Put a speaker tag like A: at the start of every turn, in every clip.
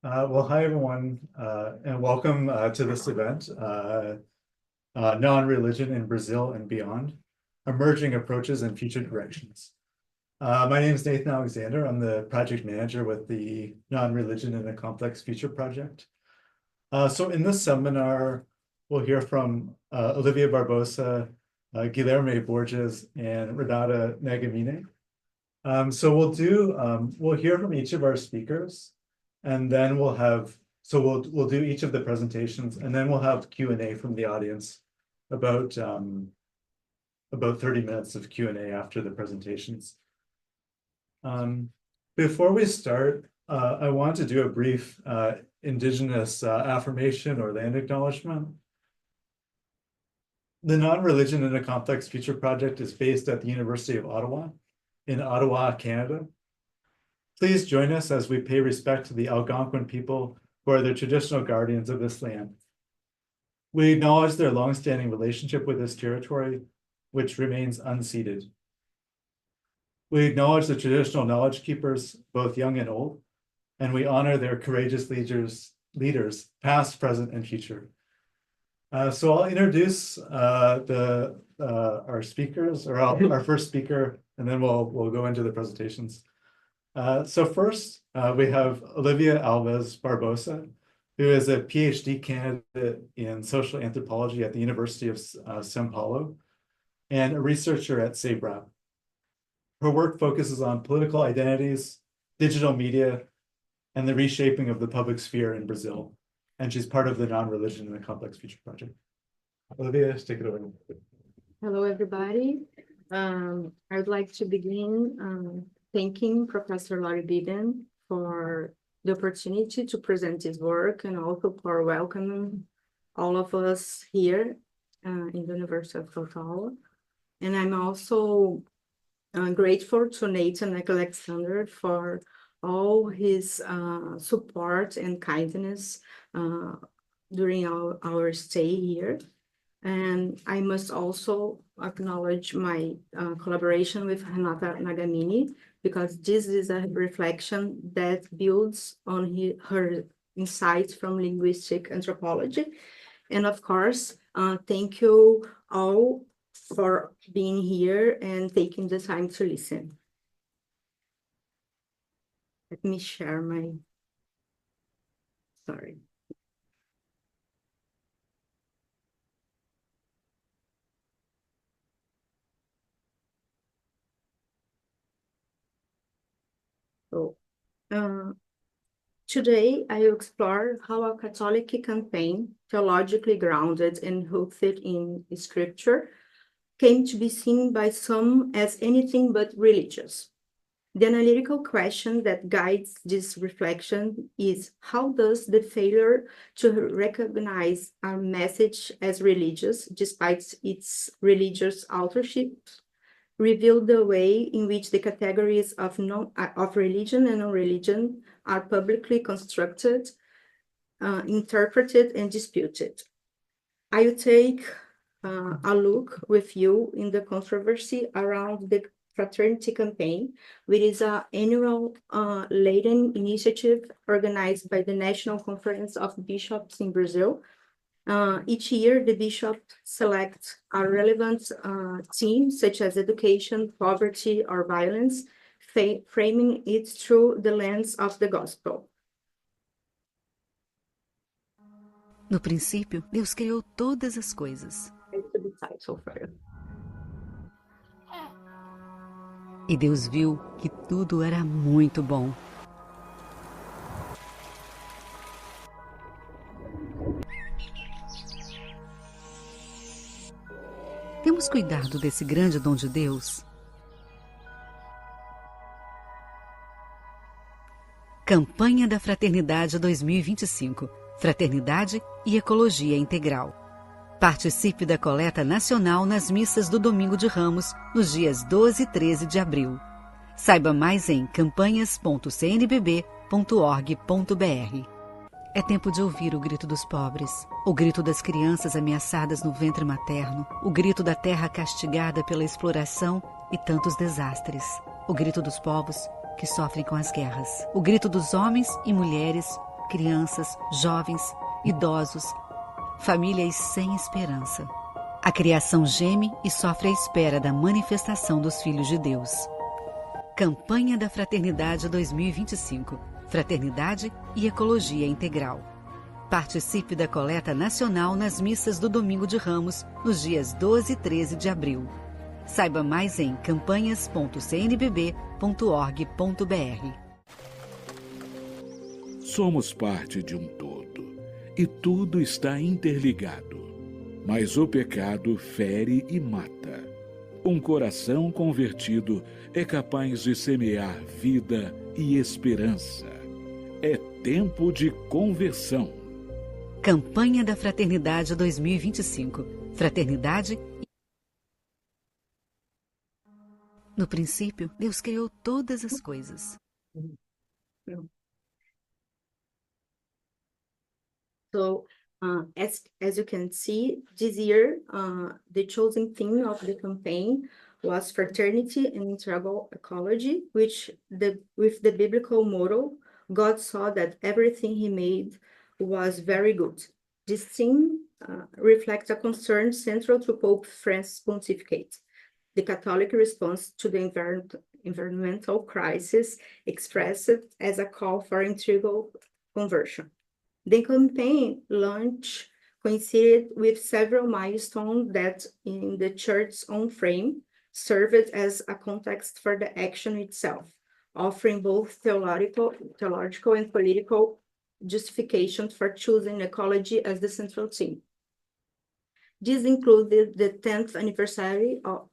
A: Hi everyone, and welcome to this event, Non-Religion in Brazil and Beyond, Emerging Approaches and Future Directions. My name is Nathan Alexander. I'm the project manager with the Non-Religion in a Complex Future project. So in this seminar, we'll hear from Olívia Barbosa, Guilherme Borges, and Renata Nagamine. We'll hear from each of our speakers, and then we'll do each of the presentations, and then we'll have Q&A from the audience, about 30 minutes of Q&A after the presentations. Before we start, I want to do a brief Indigenous affirmation or land acknowledgement. The Non-Religion in a Complex Future project is based at the University of Ottawa, in Ottawa, Canada. Please join us as we pay respect to the Algonquin people who are the traditional guardians of this land. We acknowledge their longstanding relationship with this territory, which remains unceded. We acknowledge the traditional knowledge keepers, both young and old, and we honor their courageous leaders, past, present, and future. So I'll introduce our speakers, or our first speaker, and then we'll go into the presentations. So first, we have Olívia Barbosa, who is a PhD candidate in social anthropology at the University of São Paulo and a researcher at SEBRA. Her work focuses on political identities, digital media, and the reshaping of the public sphere in Brazil. And she's part of the Non-Religion in a Complex Future project. Olívia, take it over.
B: Hello, everybody. I would like to begin thanking Professor Laurie Biden for the opportunity to present his work, and also for welcoming all of us here in the University of Ottawa. And I'm also grateful to Nathan Alexander for all his support and kindness during our stay here. And I must also acknowledge my collaboration with Renata Nagamine, because this is a reflection that builds on her insights from linguistic anthropology. And of course, thank you all for being here and taking the time to listen. Let me share sorry. So, today I will explore how a Catholic campaign, theologically grounded and rooted in scripture, came to be seen by some as anything but religious. The analytical question that guides this reflection is: how does the failure to recognize our message as religious, despite its religious authorship, reveal the way in which the categories of religion and non-religion are publicly constructed, interpreted, and disputed? I will take a look with you in the controversy around the Fraternity Campaign, which is an annual Latin initiative organized by the National Conference of Bishops in Brazil. Each year, the bishop selects a relevant theme, such as education, poverty, or violence, framing it through the lens of the gospel.
C: No princípio, Deus criou todas as coisas. E Deus viu que tudo era muito bom. Temos cuidado desse grande dom de Deus? Campanha da Fraternidade 2025. Fraternidade e Ecologia Integral. Participe da coleta nacional nas missas do Domingo de Ramos, nos dias 12 e 13 de abril. Saiba mais em campanhas.cnbb.org.br. É tempo de ouvir o grito dos pobres, o grito das crianças ameaçadas no ventre materno, o grito da terra castigada pela exploração e tantos desastres, o grito dos povos que sofrem com as guerras, o grito dos homens e mulheres crianças, jovens, idosos, famílias sem esperança. A criação geme e sofre à espera da manifestação dos filhos de Deus. Campanha da Fraternidade 2025. Fraternidade e Ecologia Integral. Participe da coleta nacional nas missas do Domingo de Ramos, nos dias 12 e 13 de abril. Saiba mais em campanhas.cnbb.org.br.
D: Somos parte de um todo, e tudo está interligado. Mas o pecado fere e mata. Um coração convertido é capaz de semear vida e esperança. É tempo de conversão.
C: Campanha da Fraternidade 2025. Fraternidade. No princípio, Deus criou todas as coisas.
B: So, as you can see, this year, the chosen theme of the campaign was fraternity and integral ecology, which with the biblical motto, God saw that everything he made was very good. This theme reflects a concern central to Pope Francis' pontificate, the Catholic response to the environmental crisis expressed as a call for integral conversion. The campaign launch coincided with several milestones that, in the Church's own frame, served as a context for the action itself, offering both theological and political justifications for choosing ecology as the central theme. This included the 10th anniversary of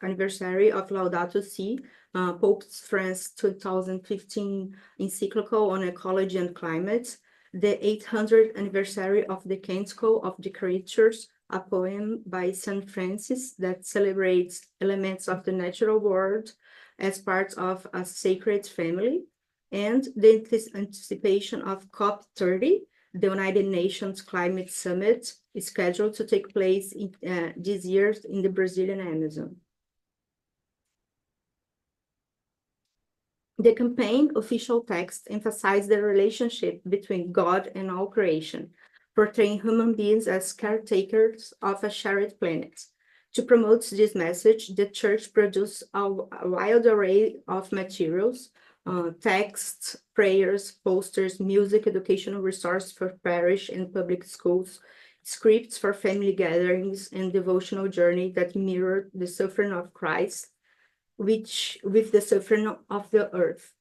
B: Laudato Si, Pope Francis' 2015 encyclical on ecology and climate, the 800th anniversary of the Canticle of the Creatures, a poem by St. Francis that celebrates elements of the natural world as part of a sacred family, and the anticipation of COP30, the United Nations Climate Summit, is scheduled to take place this year in the Brazilian Amazon. The campaign official text emphasized the relationship between God and all creation, portraying human beings as caretakers of a shared planet. To promote this message, the Church produced a wide array of materials, texts, prayers, posters, music, educational resources for parish and public schools, scripts for family gatherings, and devotional journey that mirrored the suffering of Christ, which with the suffering of the earth.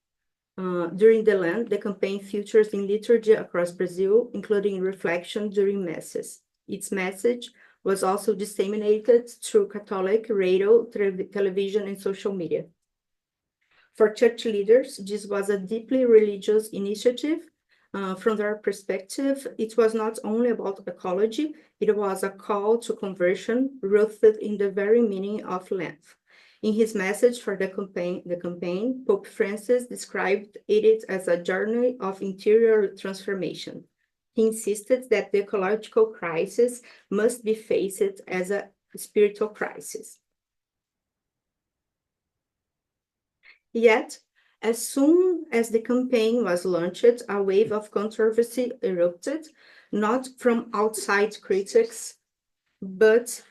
B: During the Lent, the campaign features in liturgy across Brazil, including reflection during masses. Its message was also disseminated through Catholic radio, television, and social media. For church leaders, this was a deeply religious initiative. From their perspective, it was not only about ecology, it was a call to conversion rooted in the very meaning of Lent. In his message for the campaign, Pope Francis described it as a journey of interior transformation. He insisted that the ecological crisis must be faced as a spiritual crisis. Yet, as soon as the campaign was launched, a wave of controversy erupted, not from outside critics, but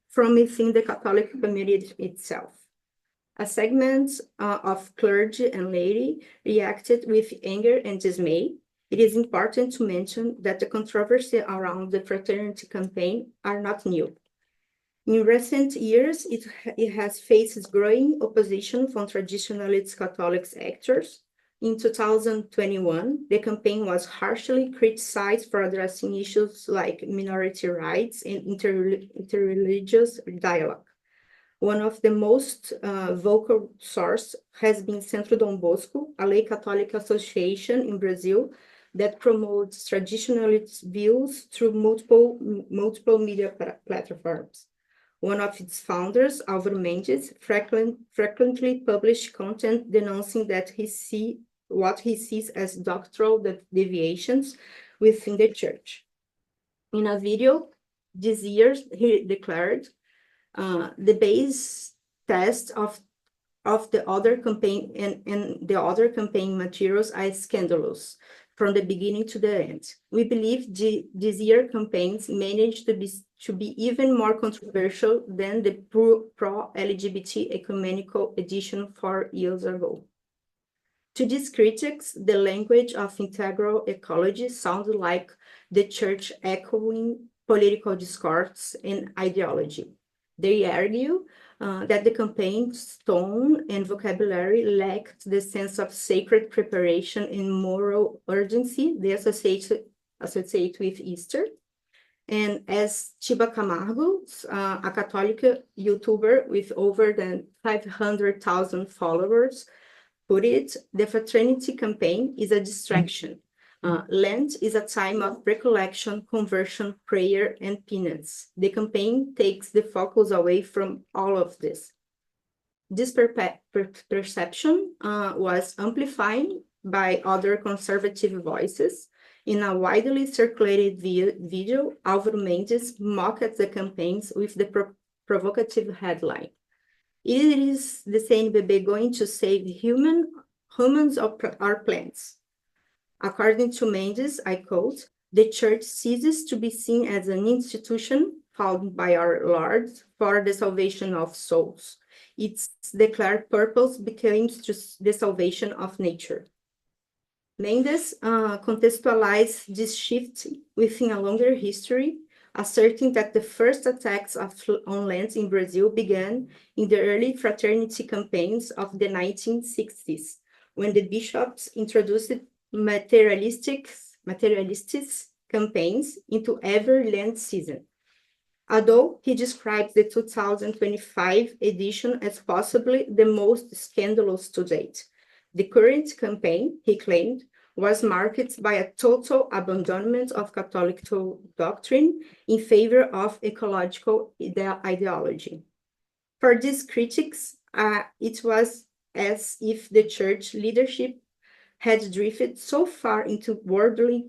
B: from within the Catholic community itself. A segment of clergy and laity reacted with anger and dismay. It is important to mention that the controversy around the fraternity campaign are not new. In recent years, it has faced growing opposition from traditionalist Catholic actors. In 2021, the campaign was harshly criticized for addressing issues like minority rights and interreligious dialogue. One of the most vocal sources has been Centro Dom Bosco, a lay Catholic association in Brazil that promotes traditionalist views through multiple media platforms. One of its founders, Álvaro Mendes, frequently published content denouncing what he sees as doctrinal deviations within the church. In a video this year, he declared the base test of the other campaign and the other campaign materials are scandalous. from the beginning to the end. We believe this year campaigns managed to be even more controversial than the pro-LGBT ecumenical edition 4 years ago. To these critics, the language of integral ecology sounded like the church echoing political discourse and ideology. They argue that the campaign's tone and vocabulary lacked the sense of sacred preparation and moral urgency they associate with Easter. And as Chiba Camargo, a Catholic YouTuber with over than 500,000 followers, put it, the fraternity campaign is a distraction. Lent is a time of recollection, conversion, prayer, and penance. The campaign takes the focus away from all of this. This perception was amplified by other conservative voices. In a widely circulated video, Álvaro Mendes mocked the campaigns with the provocative headline, "It is the CNBB going to save humans or plants?" According to Mendes, I quote, "The church ceases to be seen as an institution founded by our Lord for the salvation of souls. Its declared purpose becomes the salvation of nature." Mendes contextualized this shift within a longer history, asserting that the first attacks on Lent in Brazil began in the early fraternity campaigns of the 1960s, when the bishops introduced materialistic campaigns into every Lent season. Although he described the 2025 edition as possibly the most scandalous to date, the current campaign, he claimed, was marked by a total abandonment of Catholic doctrine in favor of ecological ideology. For these critics, it was as if the church leadership had drifted so far into worldly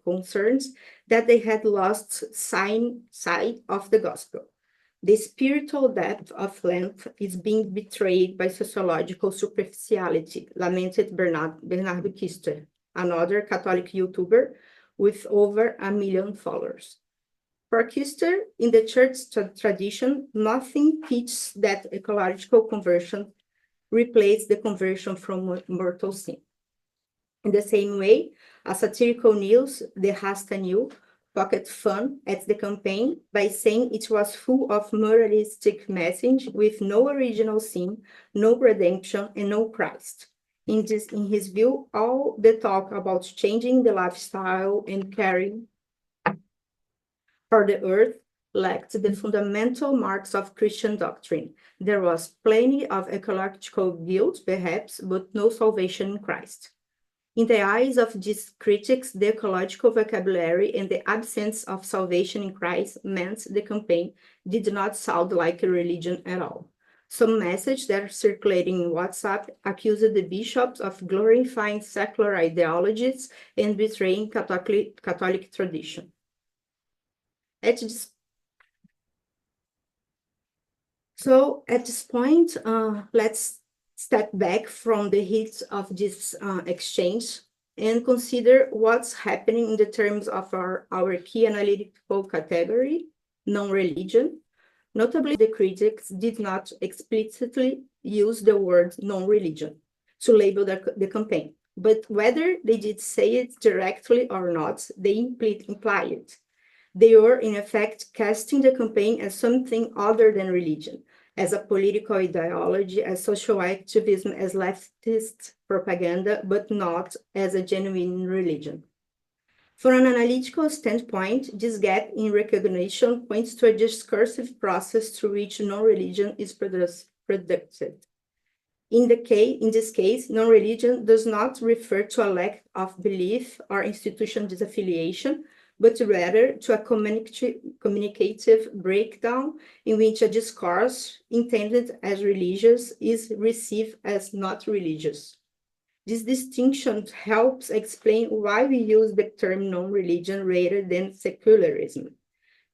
B: concerns that they had lost sight of the gospel. The spiritual depth of Lent is being betrayed by sociological superficiality, lamented Bernardo Kister, another Catholic YouTuber with over 1 million followers. For Kister, in the church tradition, nothing teaches that ecological conversion replaces the conversion from mortal sin. In the same way, a satirical news, the Rasta New, poked fun at the campaign by saying it was full of moralistic message with no original sin, no redemption, and no Christ. In his view, all the talk about changing the lifestyle and caring for the earth lacked the fundamental marks of Christian doctrine. There was plenty of ecological guilt, perhaps, but no salvation in Christ. In the eyes of these critics, the ecological vocabulary and the absence of salvation in Christ meant the campaign did not sound like a religion at all. Some messages that are circulating in WhatsApp accused the bishops of glorifying secular ideologies and betraying Catholic tradition. At this point, let's step back from the heat of this exchange and consider what's happening in the terms of our key analytical category, non-religion. Notably, the critics did not explicitly use the word non-religion to label the campaign, but whether they did say it directly or not, they imply it. They were, in effect, casting the campaign as something other than religion, as a political ideology, as social activism, as leftist propaganda, but not as a genuine religion. From an analytical standpoint, this gap in recognition points to a discursive process through which non-religion is produced. In this case, non-religion does not refer to a lack of belief or institution disaffiliation, but rather to a communicative breakdown in which a discourse intended as religious is received as not religious. This distinction helps explain why we use the term non-religion rather than secularism.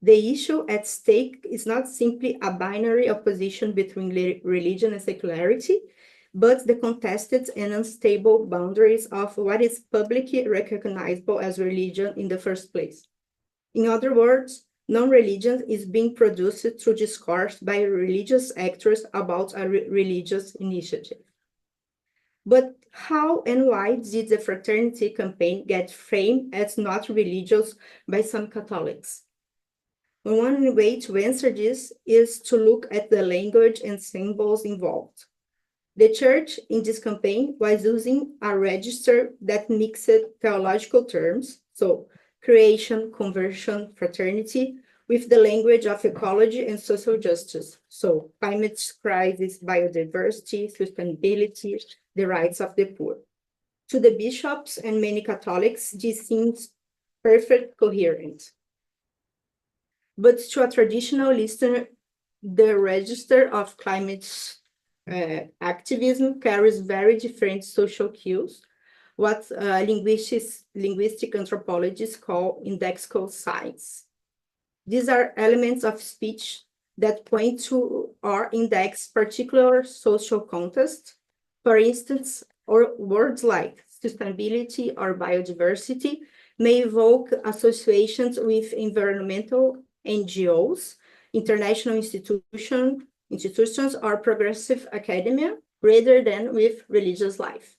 B: The issue at stake is not simply a binary opposition between religion and secularity, but the contested and unstable boundaries of what is publicly recognizable as religion in the first place. In other words, non-religion is being produced through discourse by religious actors about a religious initiative. But how and why did the fraternity campaign get framed as not religious by some Catholics? One way to answer this is to look at the language and symbols involved. The church in this campaign was using a register that mixed theological terms, so creation, conversion, fraternity, with the language of ecology and social justice, so climate crisis, biodiversity, sustainability, the rights of the poor. To the bishops and many Catholics, this seems perfect coherent. But to a traditional listener, the register of climate activism carries very different social cues, what linguistic anthropologists call indexical signs. These are elements of speech that point to or index particular social context. For instance, or words like sustainability or biodiversity may evoke associations with environmental NGOs, international institutions, or progressive academia, rather than with religious life.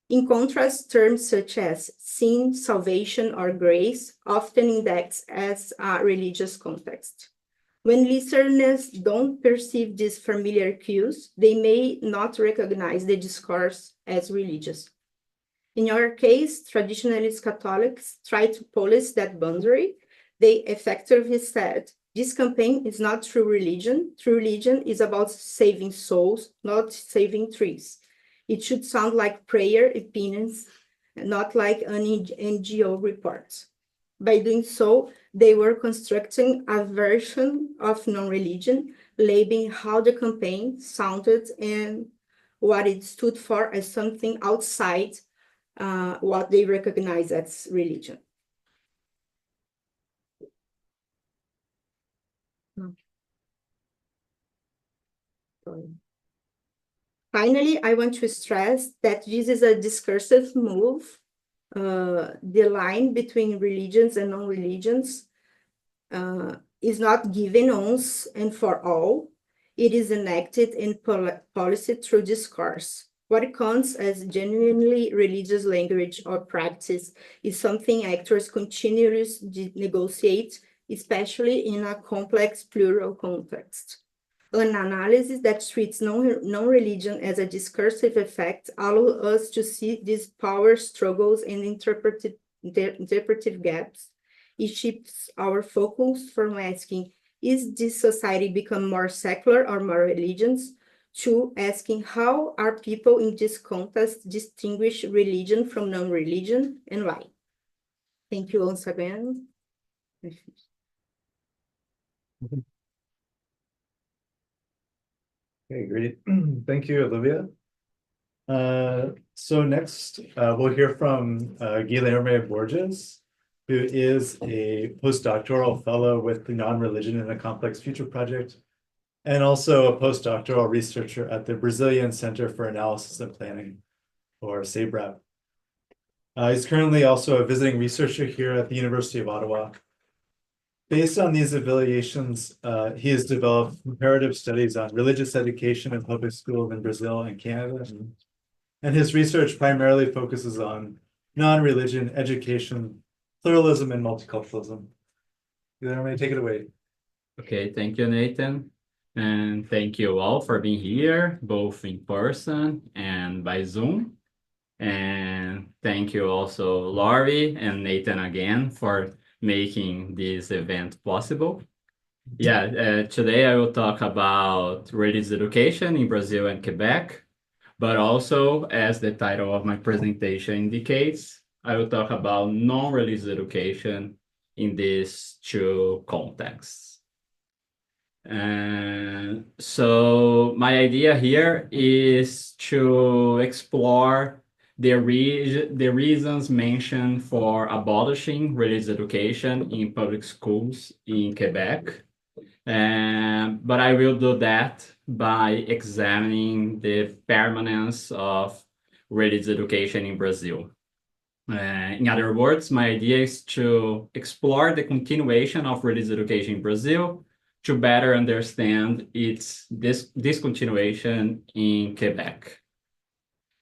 B: In contrast, terms such as sin, salvation, or grace often index as a religious context. When listeners don't perceive these familiar cues, they may not recognize the discourse as religious. In our case, traditionalist Catholics try to police that boundary. They effectively said, this campaign is not true religion. True religion is about saving souls, not saving trees. It should sound like prayer opinions, not like an NGO report. By doing so, they were constructing a version of non-religion, labeling how the campaign sounded and what it stood for as something outside what they recognize as religion. Finally, I want to stress that this is a discursive move. The line between religions and non-religions is not given once and for all. It is enacted in policy through discourse. What counts as genuinely religious language or practice is something actors continuously negotiate, especially in a complex plural context. An analysis that treats non-religion as a discursive effect allows us to see these power struggles and interpretive gaps. It shifts our focus from asking, is this society become more secular or more religious, to asking how are people in this context distinguish religion from non-religion and why? Thank you once again.
A: Okay, great. Thank you, Olivia. So next, we'll hear from Guilherme Borges, who is a postdoctoral fellow with the Nonreligion in a Complex Future Project, and also a postdoctoral researcher at the Brazilian Center for Analysis and Planning, or SABRAP. He's currently also a visiting researcher here at the University of Ottawa. Based on these affiliations, he has developed comparative studies on religious education in public schools in Brazil and Canada. And his research primarily focuses on non-religion, education, pluralism, and multiculturalism. Guilherme, take it away.
E: Okay, thank you, Nathan. And thank you all for being here, both in person and by Zoom. And thank you also, Laurie and Nathan again for making this event possible. Today I will talk about religious education in Brazil and Quebec, but also, as the title of my presentation indicates, I will talk about non-religious education in these two contexts. And so my idea here is to explore the reasons mentioned for abolishing religious education in public schools in Quebec, But I will do that by examining the permanence of religious education in Brazil. In other words, my idea is to explore the continuation of religious education in Brazil to better understand its discontinuation in Quebec.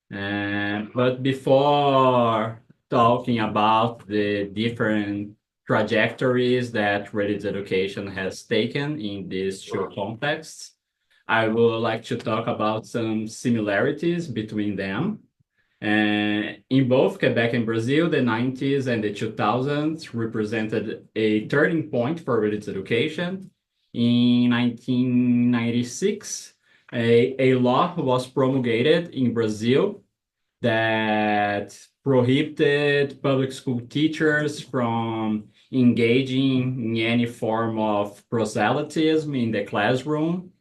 E: But before talking about the different trajectories that religious education has taken in these two contexts, I would like to talk about some similarities between them. In both Quebec and Brazil, the 90s and the 2000s represented a turning point for religious education. In 1996, a law was promulgated in Brazil that prohibited public school teachers from engaging in any form of proselytism in the classroom.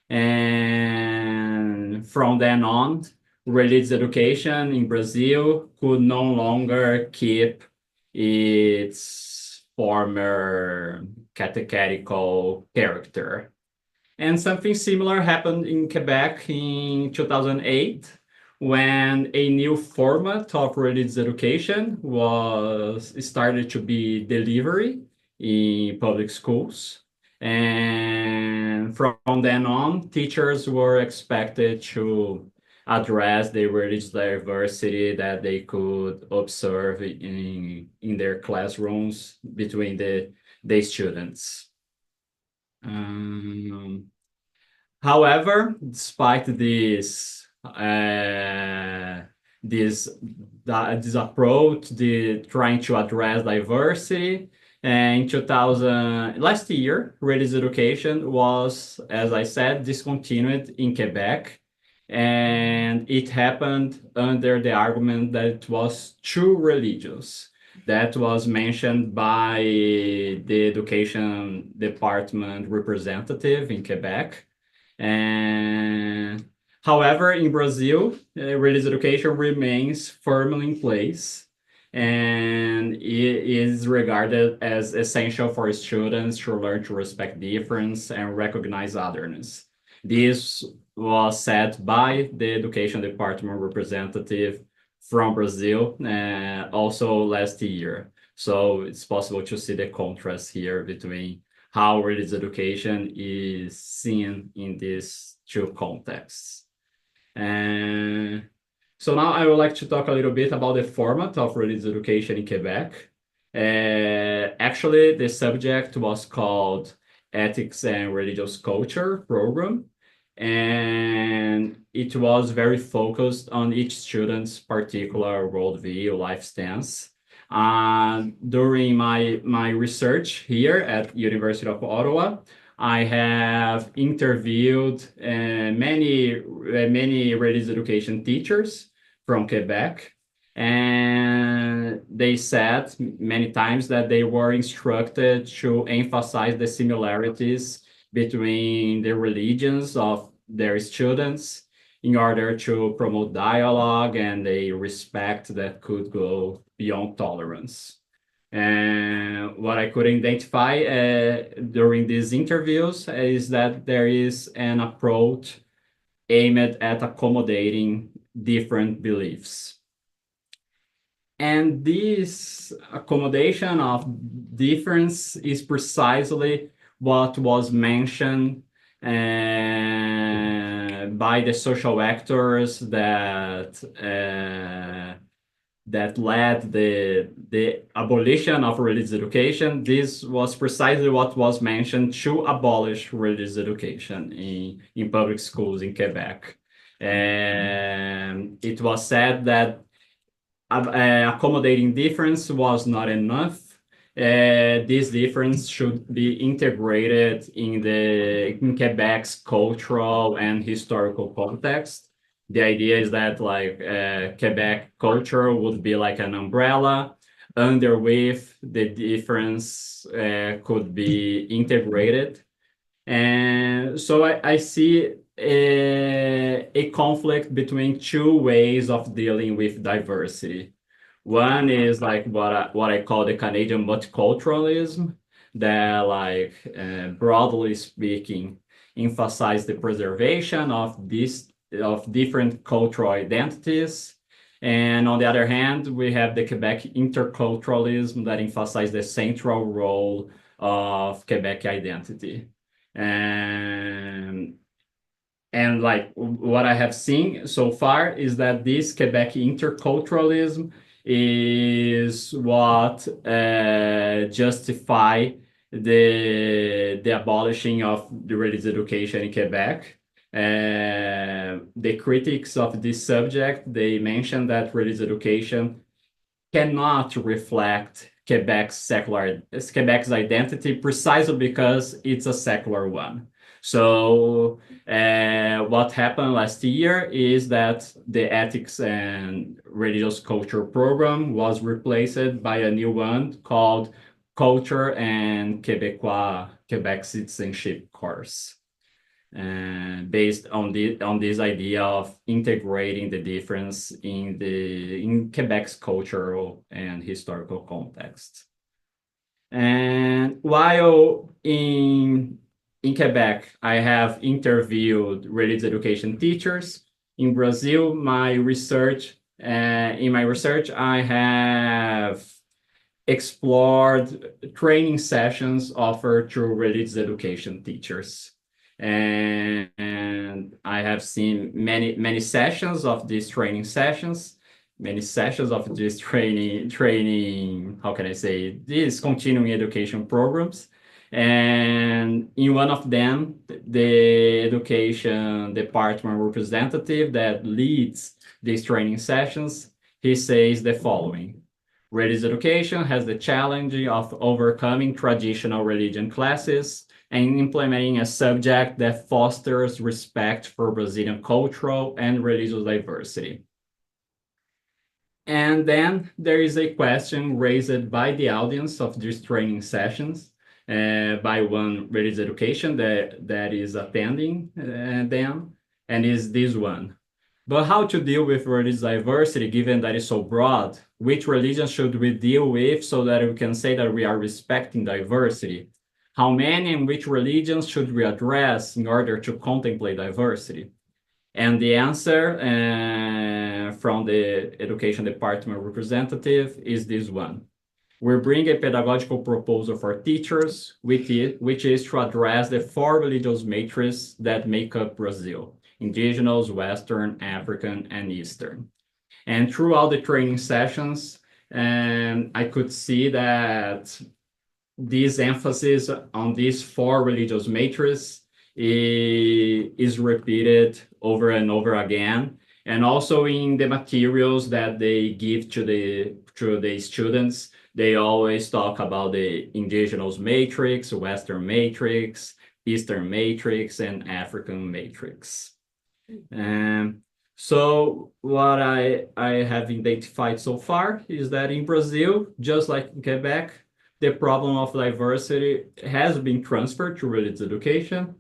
E: And from then on, religious education in Brazil could no longer keep its former catechetical character. And something similar happened in Quebec in 2008, when a new format of religious education was started to be delivered in public schools. And from then on, teachers were expected to address the religious diversity that they could observe in their classrooms between the students. However, despite this approach, trying to address diversity, in last year, religious education was, as I said, discontinued in Quebec, and it happened under the argument that it was too religious. That was mentioned by the education department representative in Quebec. And however, in Brazil, religious education remains firmly in place, and it is regarded as essential for students to learn to respect difference and recognize otherness. This was said by the education department representative from Brazil also last year. So it's possible to see the contrast here between how religious education is seen in these two contexts. And so now I would like to talk a little bit about the format of religious education in Quebec. Actually, the subject was called Ethics and Religious Culture program, and it was very focused on each student's particular worldview, life stance. During my research here at University of Ottawa, I have interviewed many religious education teachers from Quebec, and they said many times that they were instructed to emphasize the similarities between the religions of their students in order to promote dialogue and a respect that could go beyond tolerance. And what I could identify during these interviews is that there is an approach aimed at accommodating different beliefs. And this accommodation of difference is precisely what was mentioned by the social actors that led the abolition of religious education. This was precisely what was mentioned to abolish religious education in public schools in Quebec. And it was said that accommodating difference was not enough. This difference should be integrated in Quebec's cultural and historical context. The idea is that Quebec culture would be like an umbrella, underneath the difference could be integrated. And so I see a conflict between two ways of dealing with diversity. One is like what I call the Canadian multiculturalism, that, like, broadly speaking, emphasize the preservation of different cultural identities. And on the other hand, we have the Quebec interculturalism that emphasizes the central role of Quebec identity. And like what I have seen so far is that this Quebec interculturalism is what justify the abolishing of the religious education in Quebec. The critics of this subject, they mention that religious education cannot reflect Quebec's identity precisely because it's a secular one. So what happened last year is that the ethics and religious culture program was replaced by a new one called Culture and Quebec Citizenship course, based on this idea of integrating the difference in Quebec's cultural and historical context. And while in Quebec, I have interviewed religious education teachers. In Brazil, in my research, I have explored training sessions offered to religious education teachers. And I have seen many sessions of these training sessions, how can I say, these continuing education programs. And in one of them, the education department representative that leads these training sessions, he says the following: religious education has the challenge of overcoming traditional religion classes and implementing a subject that fosters respect for Brazilian cultural and religious diversity. And then there is a question raised by the audience of these training sessions, by one religious education that is attending them, and is this one. But how to deal with religious diversity, given that it's so broad? Which religion should we deal with so that we can say that we are respecting diversity? How many and which religions should we address in order to contemplate diversity? And the answer from the education department representative is this one. We bring a pedagogical proposal for teachers, which is to address the 4 religious matrices that make up Brazil: Indigenous, Western, African, and Eastern. And throughout the training sessions, I could see that this emphasis on these 4 religious matrices is repeated over and over again. And also in the materials that they give to the students, they always talk about the Indigenous matrix, Western matrix, Eastern matrix, and African matrix. So what I have identified so far is that in Brazil, just like in Quebec, the problem of diversity has been transferred to religious education,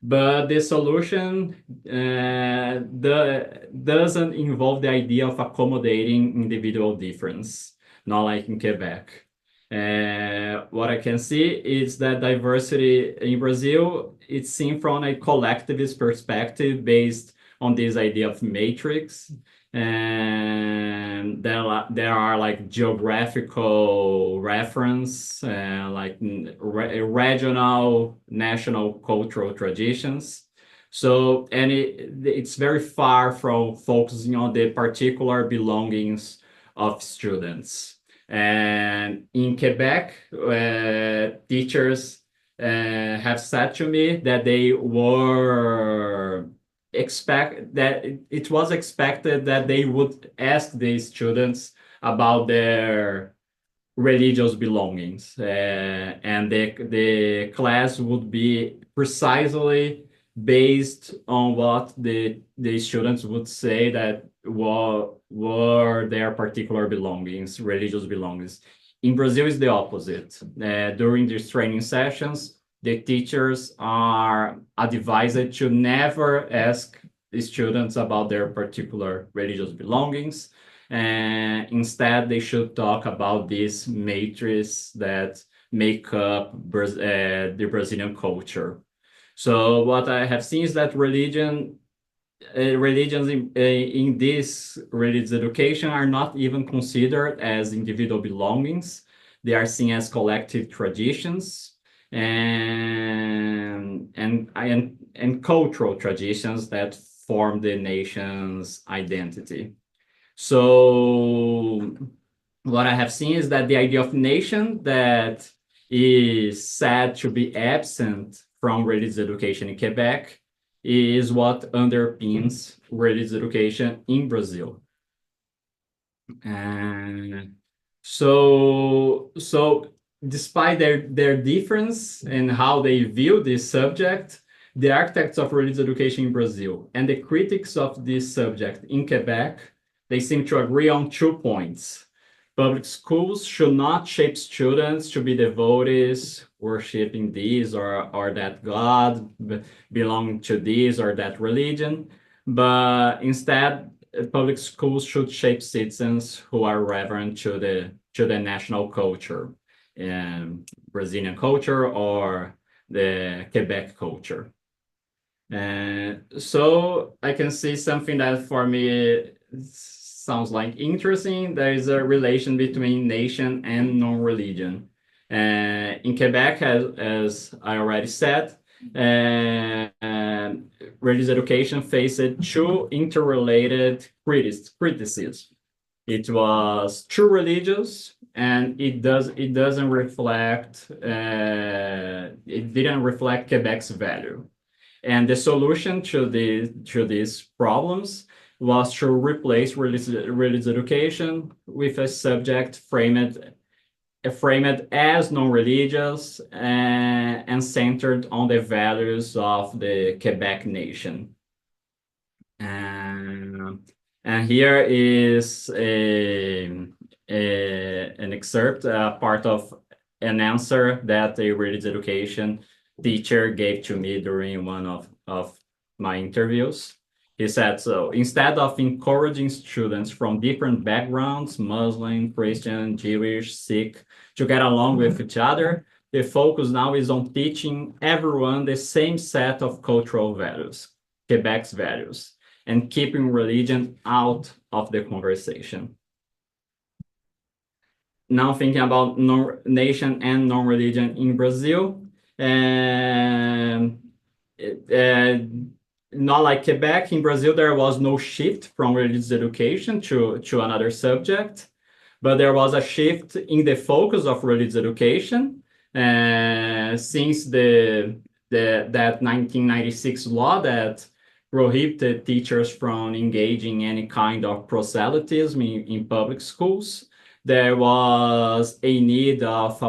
E: but the solution doesn't involve the idea of accommodating individual difference, not like in Quebec. What I can see is that diversity in Brazil, it's seen from a collectivist perspective based on this idea of matrix. And there are like geographical reference, like regional, national cultural traditions. So, and it's very far from focusing on the particular belongings of students. And in Quebec, teachers have said to me that they were it was expected that they would ask the students about their religious belongings, and the class would be precisely based on what the students would say that were their particular belongings, religious belongings. In Brazil, it's the opposite. During these training sessions, the teachers are advised to never ask the students about their particular religious belongings. And instead, they should talk about this matrix that make up the Brazilian culture. So what I have seen is that religions in this religious education are not even considered as individual belongings. They are seen as collective traditions and cultural traditions that form the nation's identity. So what I have seen is that the idea of nation that is said to be absent from religious education in Quebec is what underpins religious education in Brazil. And so despite their difference in how they view this subject, the architects of religious education in Brazil and the critics of this subject in Quebec, they seem to agree on 2 points. Public schools should not shape students to be devotees, worshiping this or that God, belonging to this or that religion, but instead, public schools should shape citizens who are reverent to the national culture, Brazilian culture or the Quebec culture. And so I can see something that for me sounds like interesting. There is a relation between nation and non-religion. In Quebec, as I already said, religious education faced 2 interrelated criticisms. It was too religious, and it didn't reflect Quebec's value. And the solution to these problems was to replace religious education with a subject framed as non-religious and centered on the values of the Quebec nation. And here is an excerpt, part of an answer that a religious education teacher gave to me during one of my interviews. He said, so instead of encouraging students from different backgrounds, Muslim, Christian, Jewish, Sikh, to get along with each other, the focus now is on teaching everyone the same set of cultural values, Quebec's values, and keeping religion out of the conversation. Now thinking about nation and non-religion in Brazil, not like Quebec, in Brazil, there was no shift from religious education to another subject, but there was a shift in the focus of religious education since that 1996 law that prohibited teachers from engaging any kind of proselytism in public schools. There was a need of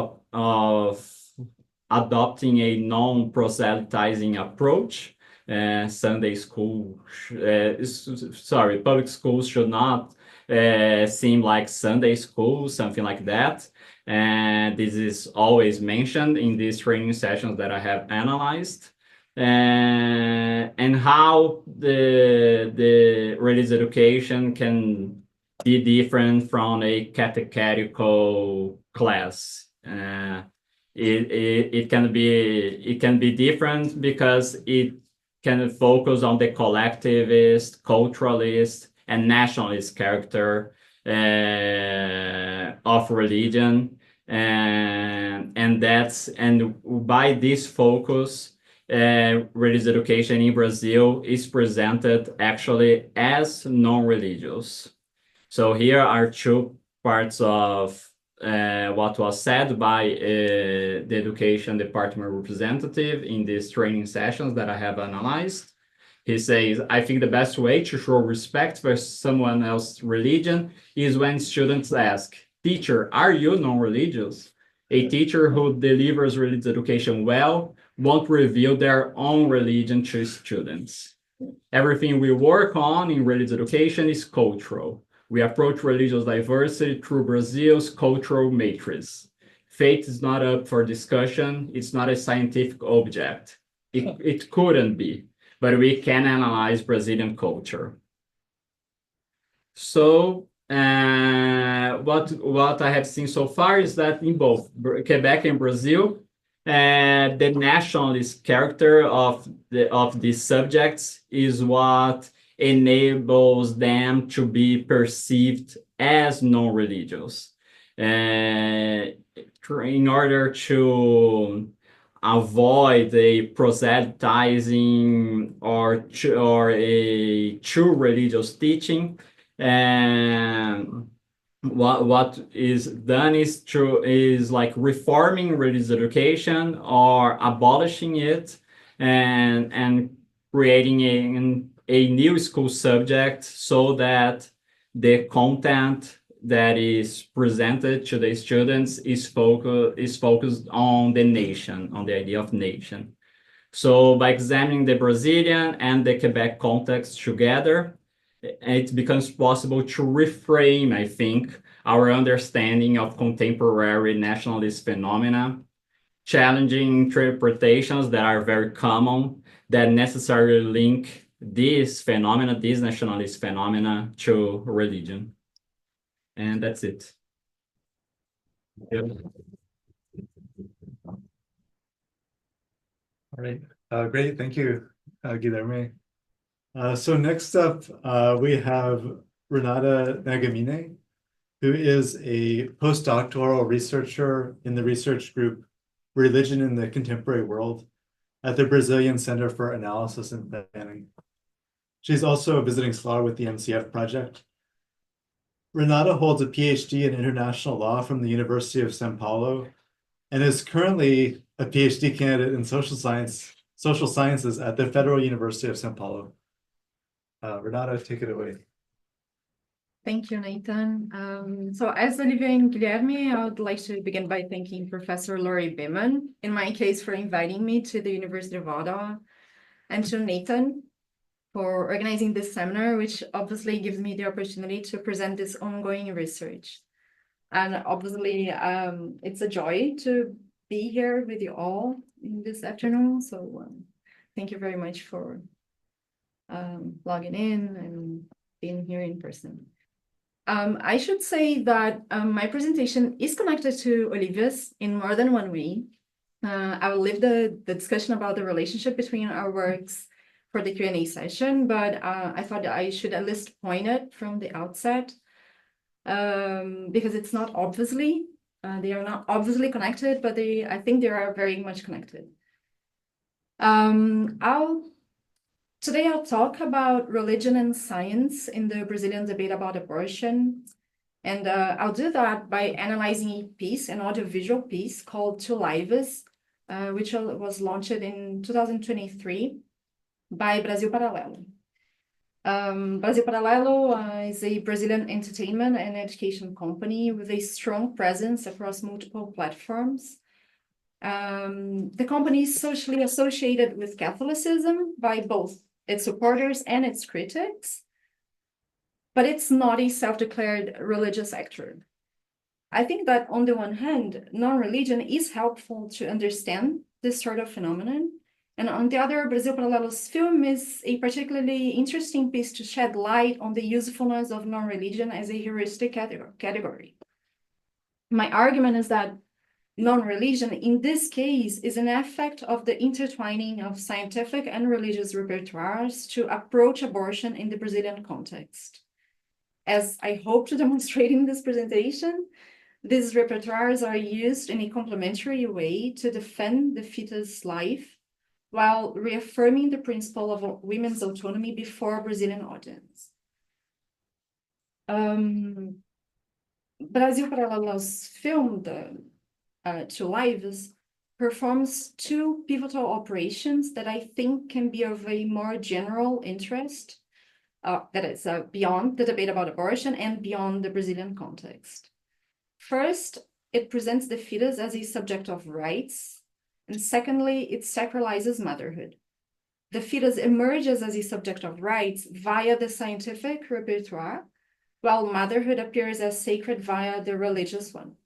E: adopting a non-proselytizing approach. Sunday school, public schools should not seem like Sunday school, something like that. And this is always mentioned in these training sessions that I have analyzed. And how the religious education can be different from a catechetical class. It can be different because it can focus on the collectivist, culturalist, and nationalist character of religion, and by this focus, religious education in Brazil is presented actually as non-religious. So here are 2 parts of what was said by the education department representative in these training sessions that I have analyzed. He says, I think the best way to show respect for someone else's religion is when students ask, teacher, are you non-religious? A teacher who delivers religious education well won't reveal their own religion to students. Everything we work on in religious education is cultural. We approach religious diversity through Brazil's cultural matrix. Faith is not up for discussion. It's not a scientific object. It couldn't be, but we can analyze Brazilian culture. So what I have seen so far is that in both Quebec and Brazil, the nationalist character of these subjects is what enables them to be perceived as non-religious. In order to avoid a proselytizing or a true religious teaching, and what is done is like reforming religious education or abolishing it, and creating a new school subject so that the content that is presented to the students is focused on the nation, on the idea of nation. So by examining the Brazilian and the Quebec context together, it becomes possible to reframe, I think, our understanding of contemporary nationalist phenomena, challenging interpretations that are very common, that necessarily link these nationalist phenomena to religion. And that's it. Yep.
A: All right, great, thank you, Guilherme. So next up, we have Renata Nagamine, who is a postdoctoral researcher in the research group Religion in the Contemporary World at the Brazilian Center for Analysis and Planning. She's also a visiting scholar with the MCF project. Renata holds a PhD in international law from the University of São Paulo and is currently a PhD candidate in social sciences at the Federal University of São Paulo. Renata, take it away.
F: Thank you, Nathan. So as Olivia and Guilherme, I would like to begin by thanking Professor Laurie Beeman, in my case, for inviting me to the University of Ottawa, and to Nathan for organizing this seminar, which obviously gives me the opportunity to present this ongoing research. And obviously, it's a joy to be here with you all in this afternoon. So thank you very much for logging in and being here in person. I should say that my presentation is connected to Olivia's in more than one way. I will leave the discussion about the relationship between our works for the Q&A session, but I thought I should at least point it from the outset, because it's not obviously, they are not obviously connected, but I think they are very much connected. Today I'll talk about religion and science in the Brazilian debate about abortion. And I'll do that by analyzing a piece, an audiovisual piece called Two Lives, which was launched in 2023 by Brasil Paralelo. Brasil Paralelo is a Brazilian entertainment and education company with a strong presence across multiple platforms. The company is socially associated with Catholicism by both its supporters and its critics, but it's not a self-declared religious actor. I think that on the one hand, non-religion is helpful to understand this sort of phenomenon, and on the other, Brasil Paralelo's film is a particularly interesting piece to shed light on the usefulness of non-religion as a heuristic category. My argument is that non-religion, in this case, is an effect of the intertwining of scientific and religious repertoires to approach abortion in the Brazilian context. As I hope to demonstrate in this presentation, these repertoires are used in a complementary way to defend the fetus life while reaffirming the principle of women's autonomy before a Brazilian audience. Brasil Paralelo's film, Two Lives, performs two pivotal operations that I think can be of a more general interest, that is beyond the debate about abortion and beyond the Brazilian context. First, it presents the fetus as a subject of rights, and secondly, it sacralizes motherhood. The fetus emerges as a subject of rights via the scientific repertoire, while motherhood appears as sacred via the religious one.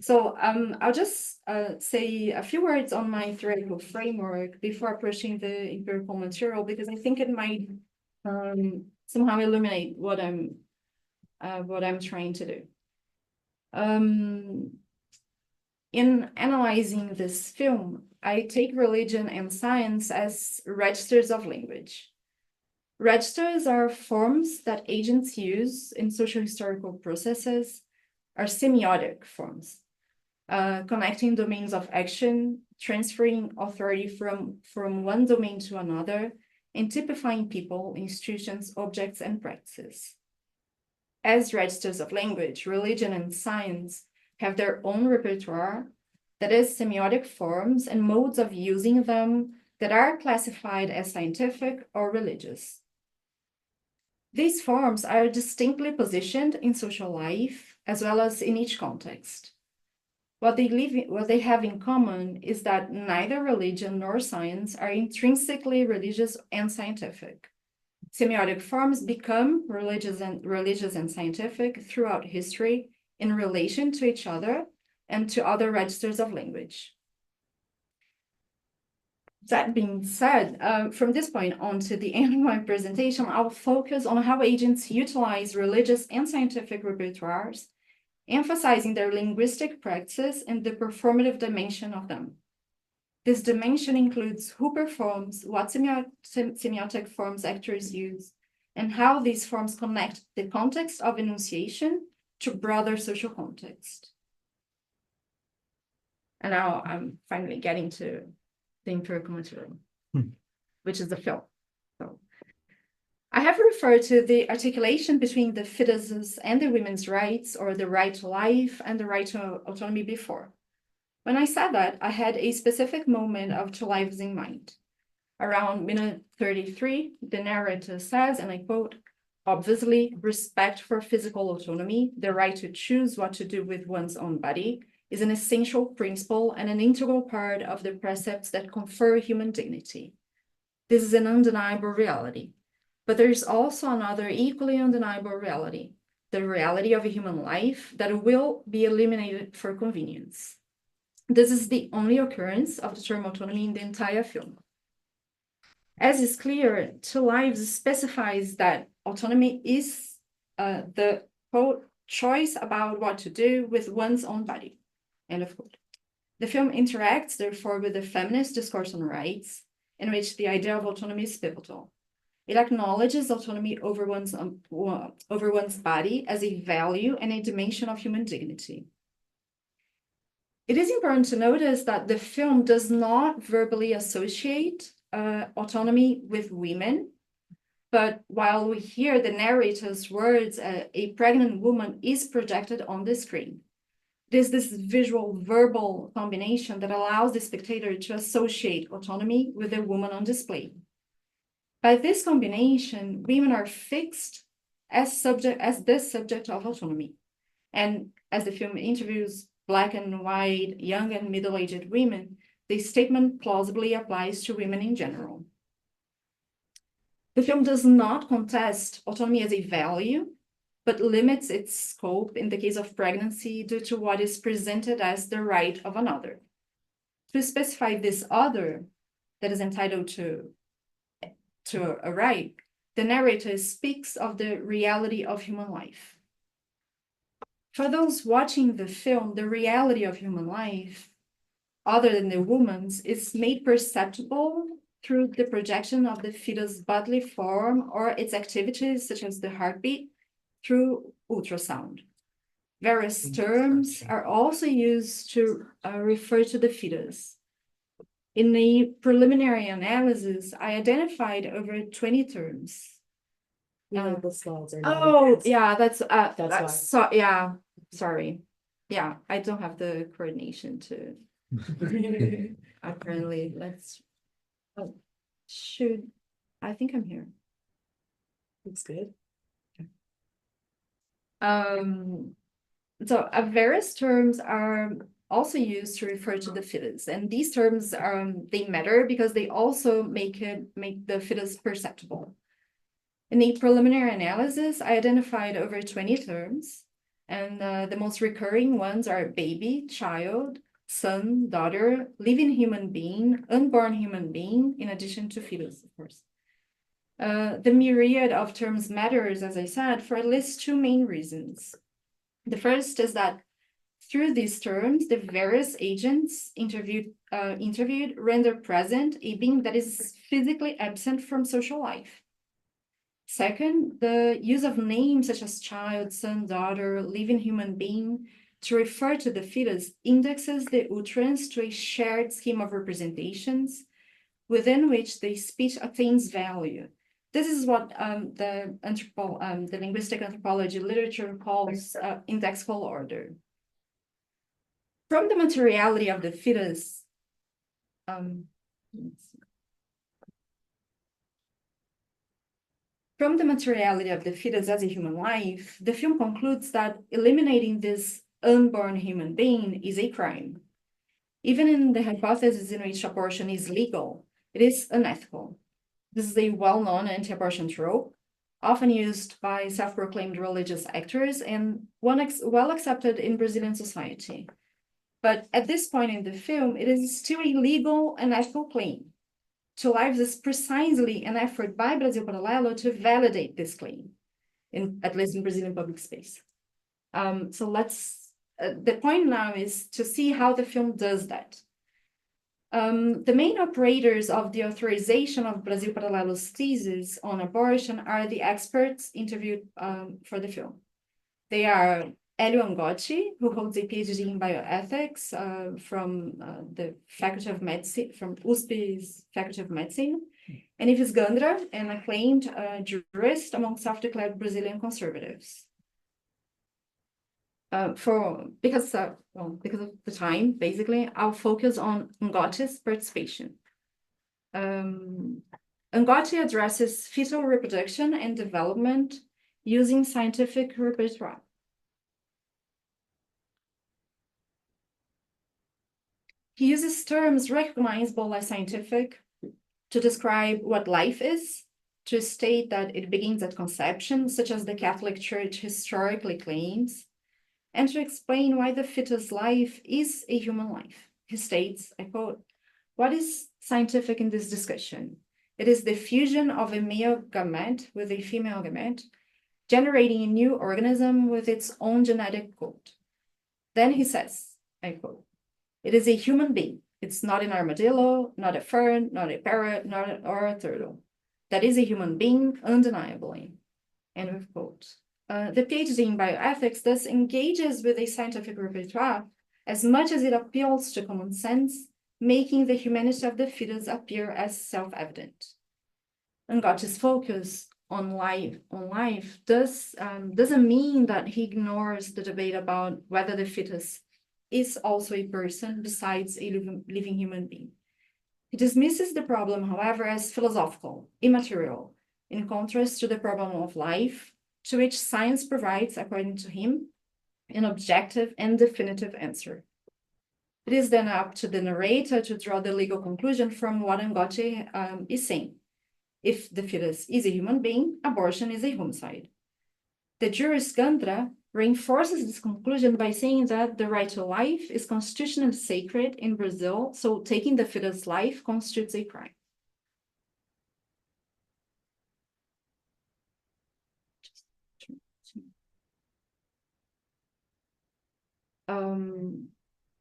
F: So I'll just say a few words on my theoretical framework before approaching the empirical material, because I think it might somehow illuminate what I'm trying to do. In analyzing this film, I take religion and science as registers of language. Registers are forms that agents use in social historical processes, are semiotic forms, connecting domains of action, transferring authority from one domain to another, and typifying people, institutions, objects, and practices. As registers of language, religion and science have their own repertoire, that is, semiotic forms and modes of using them that are classified as scientific or religious. These forms are distinctly positioned in social life, as well as in each context. What they have in common is that neither religion nor science are intrinsically religious and scientific. Semiotic forms become religious and scientific throughout history in relation to each other and to other registers of language. That being said, from this point on to the end of my presentation, I'll focus on how agents utilize religious and scientific repertoires, emphasizing their linguistic practices and the performative dimension of them. This dimension includes who performs, what semiotic forms actors use, and how these forms connect the context of enunciation to broader social context. And now I'm finally getting to the empirical material, which is the film. So I have referred to the articulation between the fetuses and the women's rights, or the right to life and the right to autonomy before. When I said that, I had a specific moment of two lives in mind. Around minute 33, the narrator says, and I quote, "Obviously, respect for physical autonomy, the right to choose what to do with one's own body, is an essential principle and an integral part of the precepts that confer human dignity. This is an undeniable reality. But there is also another equally undeniable reality, the reality of a human life that will be eliminated for convenience. This is the only occurrence of the term autonomy in the entire film. As is clear, Two Lives specifies that autonomy is the, quote, choice about what to do with one's own body, end of quote. The film interacts, therefore, with the feminist discourse on rights, in which the idea of autonomy is pivotal. It acknowledges autonomy over one's body as a value and a dimension of human dignity. It is important to notice that the film does not verbally associate autonomy with women, but while we hear the narrator's words, a pregnant woman is projected on the screen. There's this visual verbal combination that allows the spectator to associate autonomy with the woman on display. By this combination, women are fixed as the subject of autonomy. And as the film interviews Black and white, young and middle-aged women, the statement plausibly applies to women in general. The film does not contest autonomy as a value, but limits its scope in the case of pregnancy due to what is presented as the right of another. To specify this other that is entitled to a right, the narrator speaks of the reality of human life. For those watching the film, the reality of human life, other than the woman's, is made perceptible through the projection of the fetus bodily form or its activities, such as the heartbeat, through ultrasound. Various terms are also used to refer to the fetus. In the preliminary analysis, I identified over 20 terms.
G: The slides are
F: Oh, yeah, that's
G: why.
F: so, yeah, sorry. Yeah, I don't have the coordination to apparently should, I think I'm here.
G: Looks good.
F: So various terms are also used to refer to the fetus, and these terms they matter because they also make the fetus perceptible. In the preliminary analysis, I identified over 20 terms, and the most recurring ones are baby, child, son, daughter, living human being, unborn human being, in addition to fetus, of course. The myriad of terms matters, as I said, for at least two main reasons. The first is that Through these terms, the various agents interviewed render present a being that is physically absent from social life. Second, the use of names such as child, son, daughter, living human being to refer to the fetus indexes the utterance to a shared scheme of representations within which the speech attains value. This is what the linguistic anthropology literature calls indexical order. From the materiality of the fetus, from the materiality of the fetus as a human life, the film concludes that eliminating this unborn human being is a crime. Even in the hypothesis in which abortion is legal, it is unethical. This is a well-known anti-abortion trope, often used by self-proclaimed religious actors and well accepted in Brazilian society. But at this point in the film, it is still a legal and ethical claim. To Lives is precisely an effort by Brasil Paralelo to validate this claim, at least in Brazilian public space. The point now is to see how the film does that. The main operators of the authorization of Brasil Paralelo's thesis on abortion are the experts interviewed for the film. They are Hélio Angotti, who holds a PhD in bioethics from the Faculty of Medicine, from USP's Faculty of Medicine, and Ives Gandra, an acclaimed jurist among self-declared Brazilian conservatives. Because of the time, basically, I'll focus on Angotti's participation. Angotti addresses fetal reproduction and development using scientific repertoire. He uses terms recognizable as scientific to describe what life is, to state that it begins at conception, such as the Catholic Church historically claims, and to explain why the fetus life is a human life. He states, I quote, "What is scientific in this discussion? It is the fusion of a male gamete with a female gamete, generating a new organism with its own genetic code." Then he says, I quote, "It is a human being. It's not an armadillo, not a fern, not a parrot, or a turtle. That is a human being, undeniably." End of quote. The PhD in bioethics thus engages with a scientific repertoire as much as it appeals to common sense, making the humanity of the fetus appear as self-evident. Angotti's focus on life doesn't mean that he ignores the debate about whether the fetus is also a person besides a living human being. He dismisses the problem, however, as philosophical, immaterial, in contrast to the problem of life, to which science provides, according to him, an objective and definitive answer. It is then up to the narrator to draw the legal conclusion from what Angotti is saying. If the fetus is a human being, abortion is a homicide. The jurist Gandra reinforces this conclusion by saying that the right to life is constitutionally sacred in Brazil, so taking the fetus life constitutes a crime.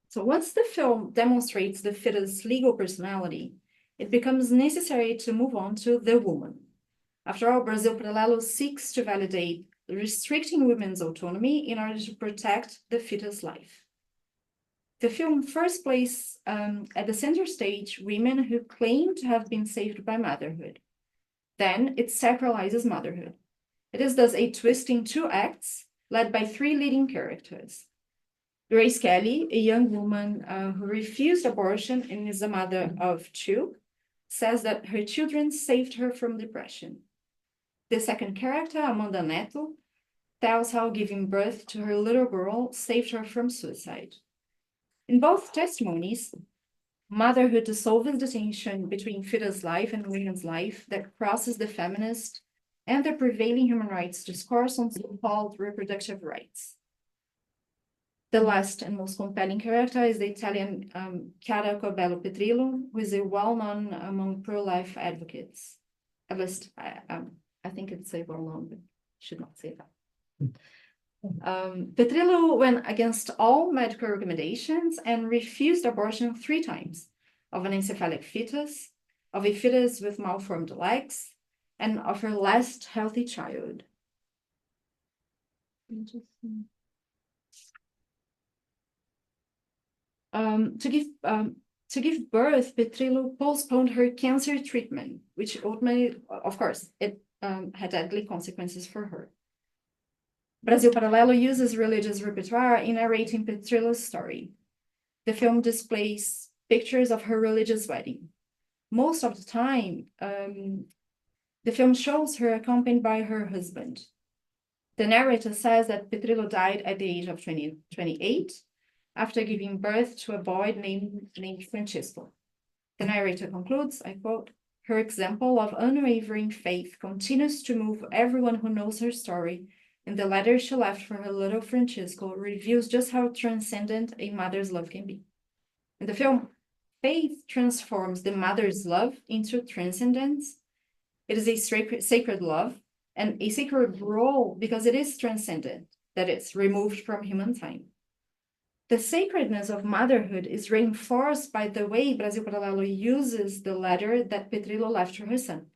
F: So once the film demonstrates the fetus' legal personality, it becomes necessary to move on to the woman. After all, Brasil Paralelo seeks to validate restricting women's autonomy in order to protect the fetus' life. The film first places at the center stage women who claim to have been saved by motherhood. Then it sacralizes motherhood. It is thus a twist in two acts led by three leading characters. Grace Kelly, a young woman who refused abortion and is a mother of two, says that her children saved her from depression. The second character, Amanda Neto, tells how giving birth to her little girl saved her from suicide. In both testimonies, motherhood dissolves the tension between fetus life and women's life that crosses the feminist and the prevailing human rights discourse on so-called reproductive rights. The last and most compelling character is the Italian Chiara Corbello Petrillo, who is a well-known among pro-life advocates. At least, I think it's a well-known, but should not say that. Petrillo went against all medical recommendations and refused abortion 3 times of an encephalic fetus, of a fetus with malformed legs, and of her last healthy child. To give birth, Petrillo postponed her cancer treatment, which ultimately, of course, it had deadly consequences for her. Brasil Paralelo uses religious repertoire in narrating Petrillo's story. The film displays pictures of her religious wedding. Most of the time, the film shows her accompanied by her husband. The narrator says that Petrillo died at the age of 28 after giving birth to a boy named Francisco. The narrator concludes, I quote, "Her example of unwavering faith continues to move everyone who knows her story, and the letter she left for her little Francisco reveals just how transcendent a mother's love can be." In the film, faith transforms the mother's love into transcendence. It is a sacred love and a sacred role because it is transcendent, that it's removed from human time. The sacredness of motherhood is reinforced by the way Brasil Paralelo uses the letter that Petrillo left to her son.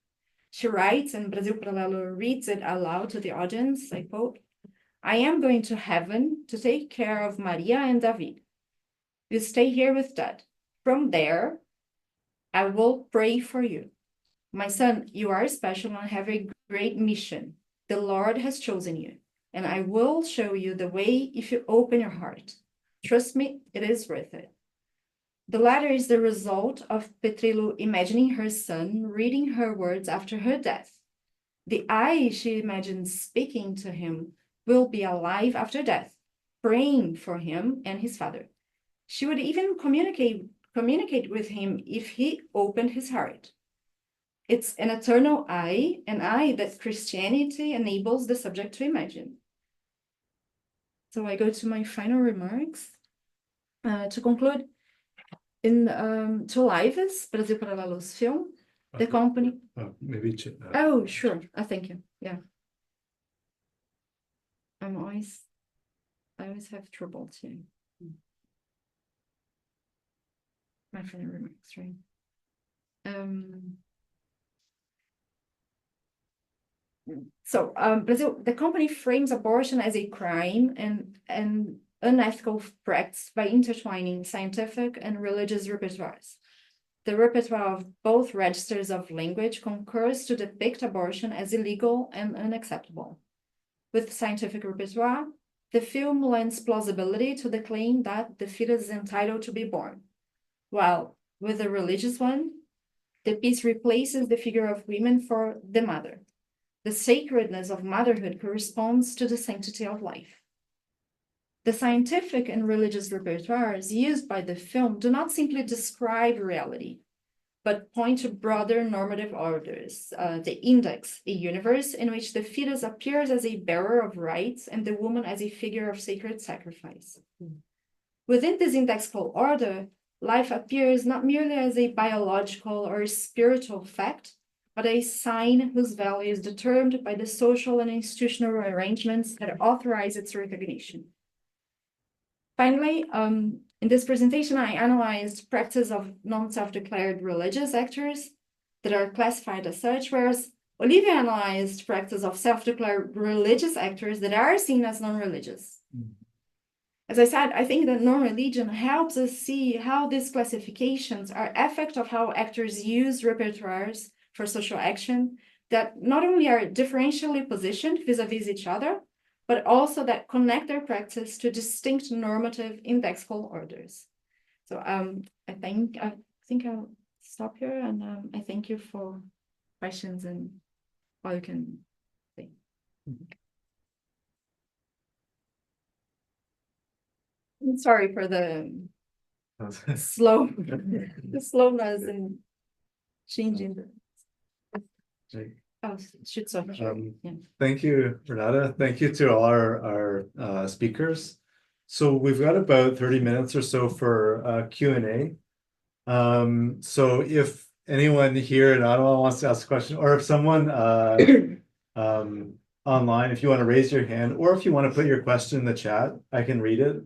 F: She writes, and Brasil Paralelo reads it aloud to the audience, I quote, "I am going to heaven to take care of Maria and David. You stay here with Dad. From there, I will pray for you. My son, you are special and have a great mission. The Lord has chosen you, and I will show you the way if you open your heart. Trust me, it is worth it." The letter is the result of Petrillo imagining her son reading her words after her death. The I she imagines speaking to him will be alive after death, praying for him and his father. She would even communicate with him if he opened his heart. It's an eternal I, an I that Christianity enables the subject to imagine. So I go to my final remarks. To conclude, in two lives, Brasil Paralelo's film, the company...
A: Maybe...
F: Oh, sure. Thank you. Yeah. I always have trouble too. My final remarks, right? So Brazil, the company frames abortion as a crime and unethical practice by intertwining scientific and religious repertoires. The repertoire of both registers of language concurs to depict abortion as illegal and unacceptable. With scientific repertoire, the film lends plausibility to the claim that the fetus is entitled to be born, while with the religious one, the piece replaces the figure of women for the mother. The sacredness of motherhood corresponds to the sanctity of life. The scientific and religious repertoires used by the film do not simply describe reality, but point to broader normative orders. The index, a universe in which the fetus appears as a bearer of rights and the woman as a figure of sacred sacrifice. Within this indexical order, life appears not merely as a biological or spiritual fact, but a sign whose value is determined by the social and institutional arrangements that authorize its recognition. Finally, in this presentation, I analyzed practice of non-self-declared religious actors that are classified as such, whereas Olívia analyzed practice of self-declared religious actors that are seen as non-religious. As I said, I think that non-religion helps us see how these classifications are effect of how actors use repertoires for social action that not only are differentially positioned vis-a-vis each other, but also that connect their practice to distinct normative indexical orders. So I think I'll stop here, and I thank you for questions and all you can say. I'm sorry for the slowness and changing the... Oh, shoot, sorry. Yeah.
A: Thank you, Renata. Thank you to all our speakers. So we've got about 30 minutes or so for Q&A. So if anyone here in Ottawa wants to ask a question, or if someone online. If you want to raise your hand, or if you want to put your question in the chat, I can read it.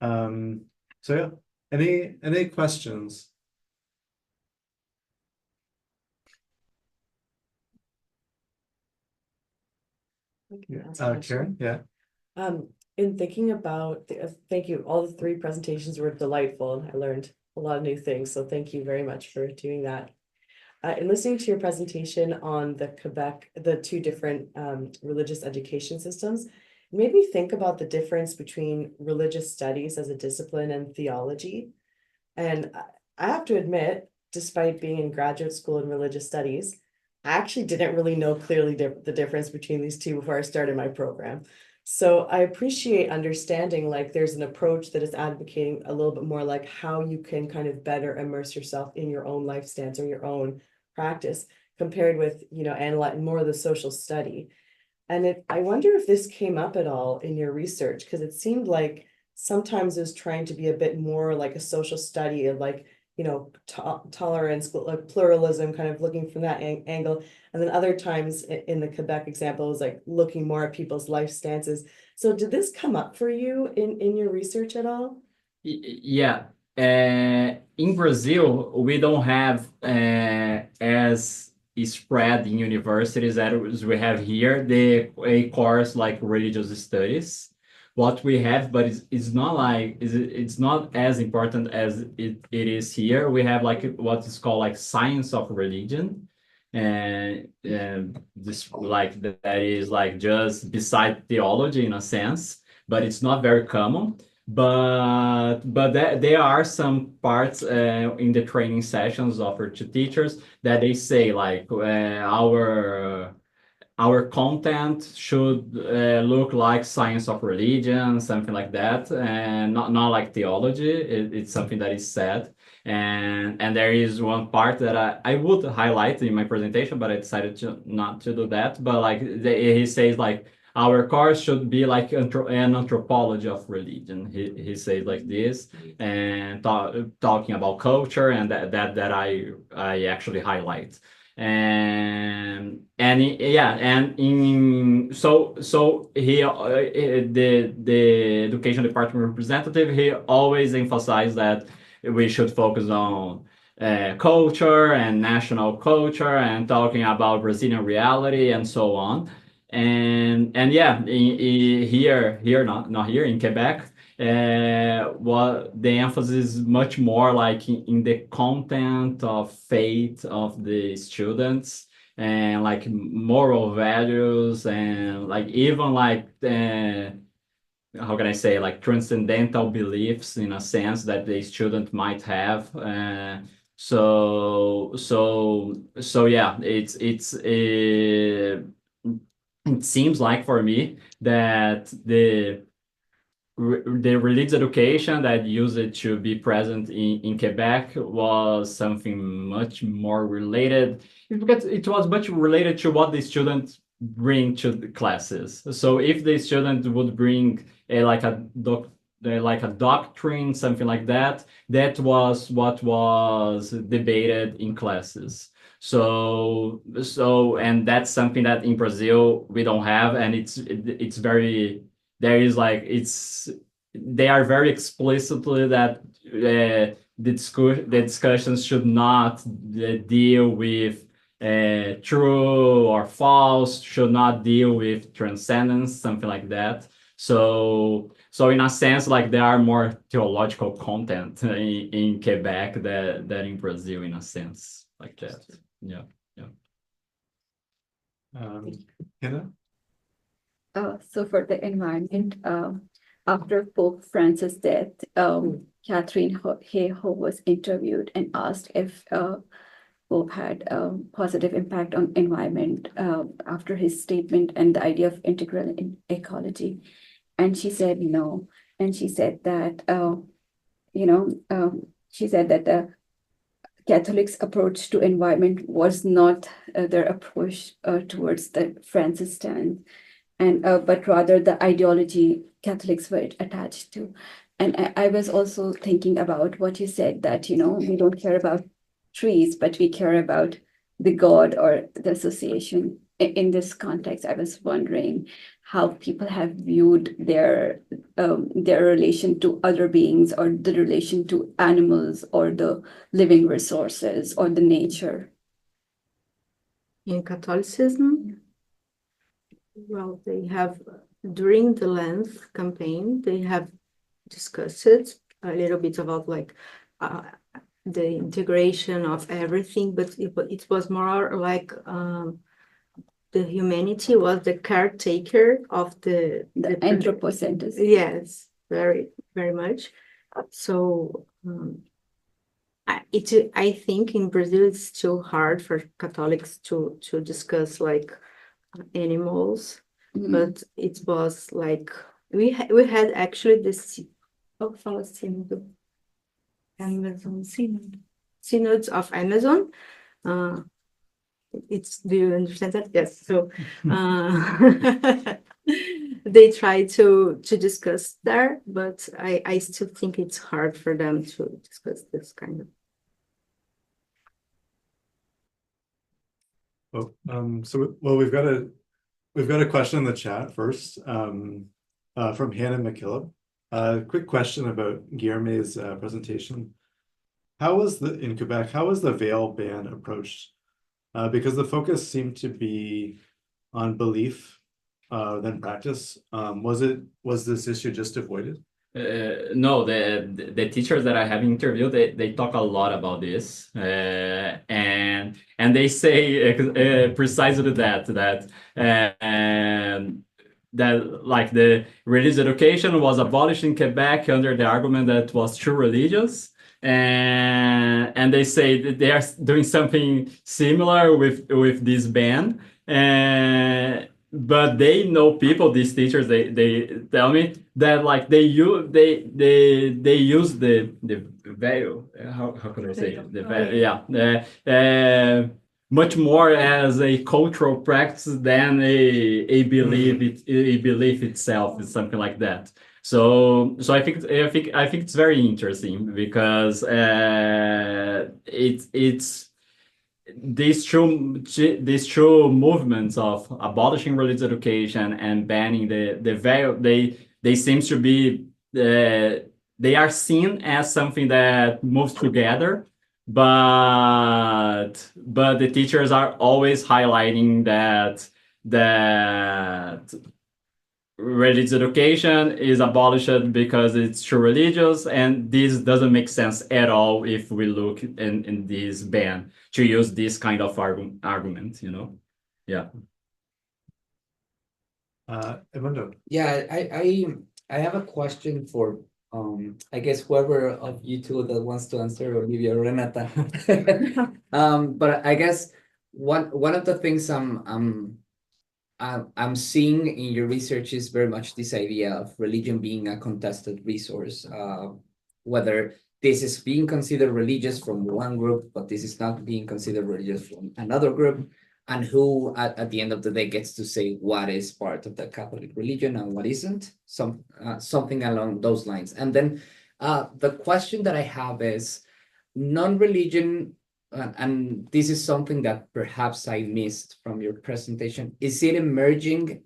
A: So yeah, any questions?
G: I can ask a question.
A: Karen, yeah.
G: In thinking about, thank you, all the three presentations were delightful, and I learned a lot of new things, so thank you very much for doing that. In listening to your presentation on the Quebec, the two different religious education systems, it made me think about the difference between religious studies as a discipline and theology. And I have to admit, despite being in graduate school in religious studies, I actually didn't really know clearly the difference between these two before I started my program. So I appreciate understanding like there's an approach that is advocating a little bit more like how you can kind of better immerse yourself in your own life stance or your own practice compared with, you know, analyze more of the social study. And I wonder if this came up at all in your research, because it seemed like sometimes it was trying to be a bit more like a social study of like, you know, tolerance, like pluralism, kind of looking from that angle. And then other times in the Quebec example is like looking more at people's life stances. So did this come up for you in your research at all?
E: Yeah. In Brazil, we don't have as spread in universities as we have here, a course like religious studies. What we have, but it's not like it's not as important as it is here. We have like what is called like science of religion, and this like that is like just beside theology in a sense, but it's not very common. But there are some parts in the training sessions offered to teachers that they say like our content should look like science of religion, something like that, and not like theology. It's something that is said. And there is one part that I would highlight in my presentation, but I decided not to do that. But like he says like our course should be like an anthropology of religion. He says like this, and talking about culture, and that I actually highlight. And yeah, and in so he the education department representative, he always emphasized that we should focus on culture and national culture and talking about Brazilian reality and so on. And yeah, here not here in Quebec, what the emphasis is much more like in the content of faith of the students, and like moral values, and like even like how can I say, like transcendental beliefs in a sense that the student might have. So yeah, it seems like for me that the religious education that used to be present in Quebec was something much more related, because it was much related to what the students bring to the classes. So if the student would bring like a doctrine, something like that, that was what was debated in classes. So and that's something that in Brazil we don't have, and it's very, there is like they are very explicitly that the discussions should not deal with true or false, should not deal with transcendence, something like that. So in a sense, like there are more theological content in Quebec than in Brazil, in a sense like that. Yeah.
A: Hannah?
H: So for the environment, after Pope Francis' death, Catherine Hayhoe was interviewed and asked if Pope had a positive impact on environment after his statement and the idea of integral ecology. And she said no. And she said that, the Catholics' approach to environment was not their approach towards the Francis stand, and but rather the ideology Catholics were attached to. And I was also thinking about what you said, that we don't care about trees, but we care about the God or the association in this context, I was wondering how people have viewed their relation to other beings, or the relation to animals, or the living resources, or the nature.
B: In Catholicism, well, they have, during the Lent campaign, they have discussed it a little bit about like the integration of everything, but it was more like the humanity was the caretaker of the
H: Anthropocentrism.
B: Yes, very, very much. So I think in Brazil it's still hard for Catholics to discuss like animals, but it was like we had actually this fala sínodo. Amazon synods of Amazon. Do you understand that? Yes. So they try to discuss there, but I still think it's hard for them to discuss this kind of.
A: Well, we've got a question in the chat first, from Hannah McKillop. Quick question about Guilherme's presentation. In Quebec, how was the veil ban approached? Because the focus seemed to be on belief than practice. Was this issue just avoided?
E: No, the teachers that I have interviewed, they talk a lot about this, and they say precisely that like the religious education was abolished in Quebec under the argument that it was too religious. And they say that they are doing something similar with this ban, but they know people. These teachers, they tell me that like they use the veil. How can I say it? The veil? Yeah. Much more as a cultural practice than a belief itself, is something like that. So I think it's very interesting because it's these two movements of abolishing religious education and banning the veil, they seem to be they are seen as something that moves together, but the teachers are always highlighting that religious education is abolished because it's too religious, and this doesn't make sense at all if we look in this ban to use this kind of argument, Yeah.
A: Edmundo.
I: Yeah, I have a question for I guess whoever of you two that wants to answer, Olivia or Renata. But I guess one of the things I'm seeing in your research is very much this idea of religion being a contested resource, whether this is being considered religious from one group, but this is not being considered religious from another group, and who at the end of the day gets to say what is part of the Catholic religion and what isn't, something along those lines. And then the question that I have is, non-religion, and this is something that perhaps I missed from your presentation, is it emerging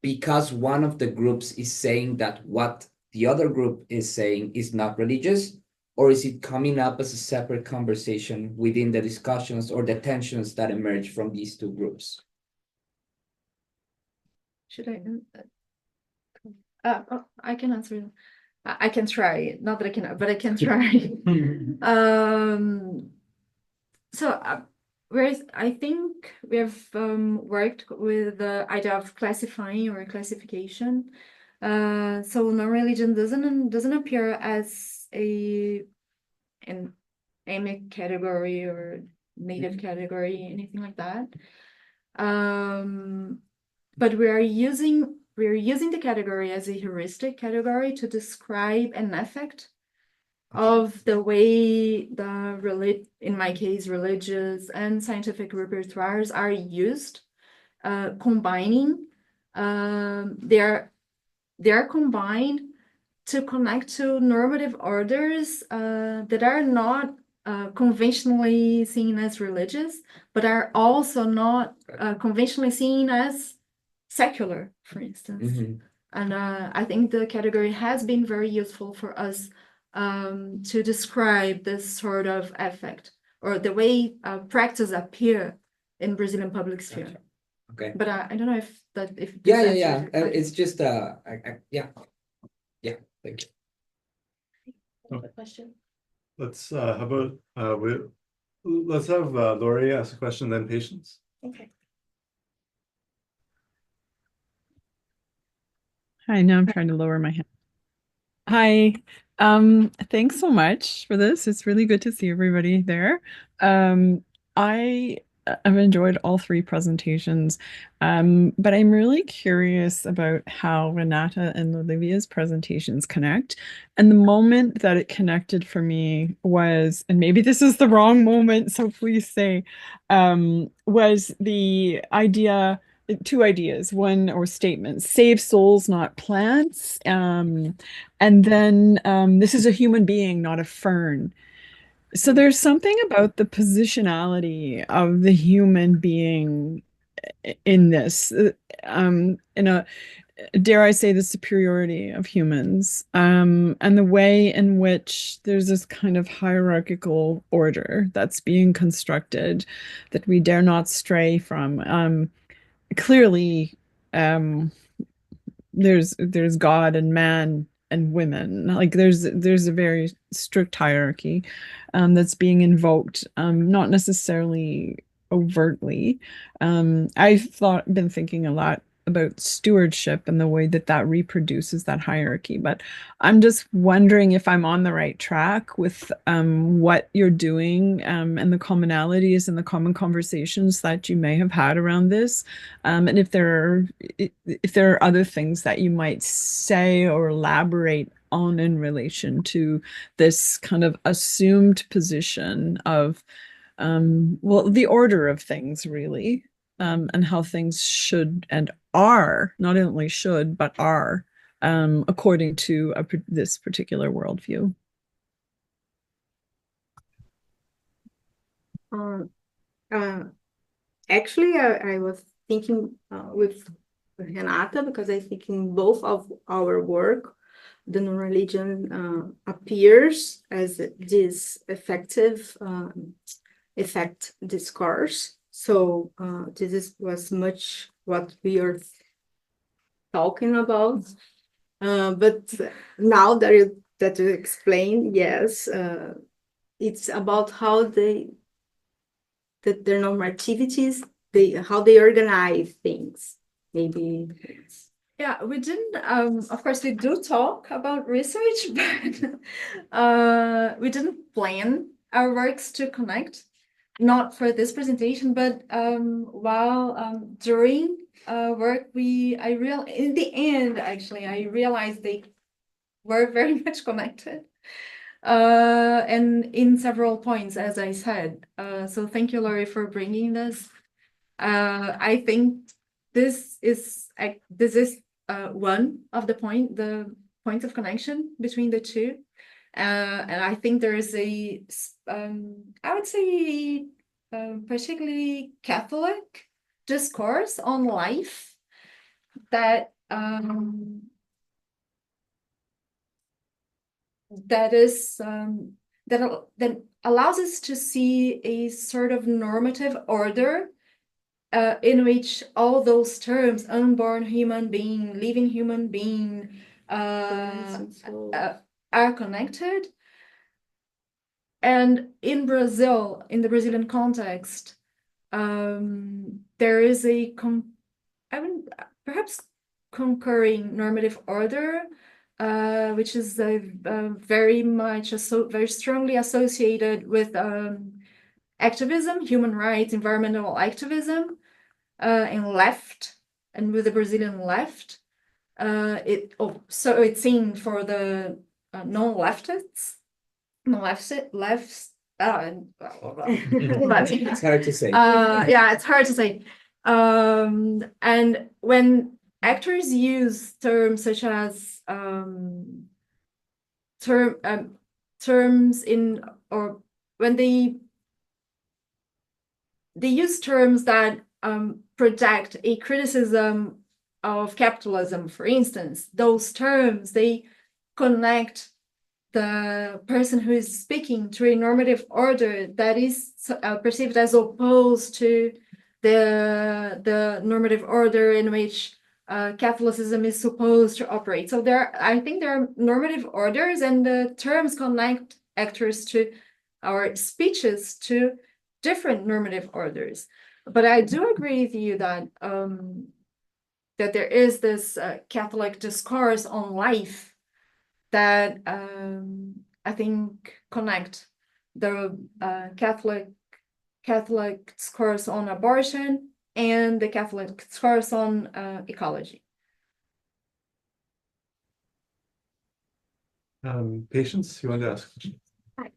I: because one of the groups is saying that what the other group is saying is not religious, or is it coming up as a separate conversation within the discussions or the tensions that emerge from these two groups?
F: Should I can answer. I can try. Not that I can, but I can try. So whereas I think we have worked with the idea of classifying or classification. So non-religion doesn't appear as an ethnic category or native category, anything like that. But we are using the category as a heuristic category to describe an effect of the way in my case, religious and scientific repertoires are used, combining. They're combined to connect to normative orders that are not conventionally seen as religious, but are also not conventionally seen as secular, for instance.
I: Mhm.
F: And I think the category has been very useful for us to describe this sort of effect or the way practice appear in Brazilian public sphere.
I: Okay.
F: But I don't know if this
I: Yeah.
F: answers your question.
I: It's just yeah. Thank you.
G: Another question?
A: Let's, how about, let's have Lori ask a question, then Patience.
G: Okay.
J: Hi, now I'm trying to lower my hand. Hi, thanks so much for this. It's really good to see everybody there. I have enjoyed all three presentations, but I'm really curious about how Renata and Olivia's presentations connect. And the moment that it connected for me was, and maybe this is the wrong moment, so please say, was the idea, two ideas, one or statements: save souls, not plants. And then this is a human being, not a fern. So there's something about the positionality of the human being in this, in a, dare I say, the superiority of humans, and the way in which there's this kind of hierarchical order that's being constructed that we dare not stray from. Clearly, there's God and man and women. Like there's a very strict hierarchy that's being invoked, not necessarily overtly. I've been thinking a lot about stewardship and the way that that reproduces that hierarchy, but I'm just wondering if I'm on the right track with what you're doing, and the commonalities and the common conversations that you may have had around this, and if there are other things that you might say or elaborate on in relation to this kind of assumed position of, well, the order of things, really, and how things should and are, not only should, but are, according to this particular worldview.
B: Actually, I was thinking with Renata, because I think in both of our work, the non-religion appears as this effective effect discourse. So was much what we are talking about. But now that you explained, yes, it's about how their normativities, how they organize things. Maybe.
F: Yeah, we didn't, of course, we do talk about research, but we didn't plan our works to connect, not for this presentation, but while during work, in the end, actually, I realized they were very much connected, and in several points, as I said. So thank you, Laurie, for bringing this. I think this is one of the points of connection between the two, and I think there is I would say particularly Catholic discourse on life that that allows us to see a sort of normative order in which all those terms, unborn human being, living human being, are connected. And in Brazil, in the Brazilian context, there is perhaps concurring normative order, which is very strongly associated with activism, human rights, environmental activism, and left, and with the Brazilian left. So it's seen for the non-leftists, lefts.
I: It's hard to say.
F: Yeah, it's hard to say. And when actors use terms such as terms in or when they use terms that project a criticism of capitalism, for instance, those terms, they connect the person who is speaking to a normative order that is perceived as opposed to the normative order in which Catholicism is supposed to operate. So I think there are normative orders, and the terms connect actors to our speeches to different normative orders. But I do agree with you that that there is this Catholic discourse on life that I think connect the Catholic discourse on abortion and the Catholic discourse on ecology.
A: Patience, you want to ask?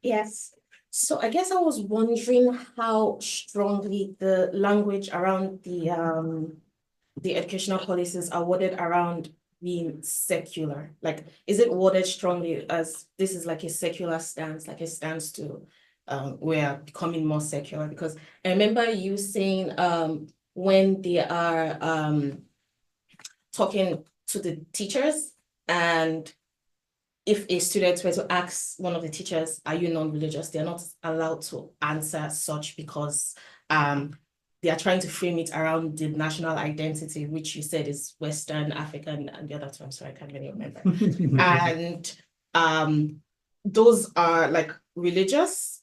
K: Yes. So I guess I was wondering how strongly the language around the educational policies are worded around being secular. Like, is it worded strongly as this is like a secular stance, like a stance to we are becoming more secular? Because I remember you saying when they are talking to the teachers, and if a student were to ask one of the teachers, are you non-religious? They're not allowed to answer such because they are trying to frame it around the national identity, which you said is Western, African, and the other two, I'm sorry, I can't really remember. And those are like religious.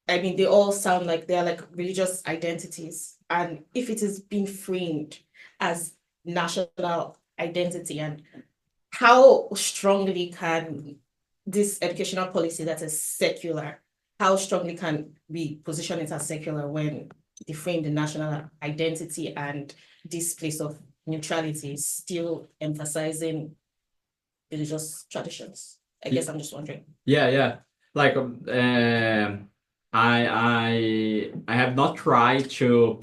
K: I mean, they all sound like they're like religious identities. And if it is being framed as national identity, and how strongly can this educational policy that is secular, how strongly can we position it as secular when they frame the national identity and this place of neutrality is still emphasizing religious traditions? I guess I'm just wondering.
E: Yeah. Like I have not tried to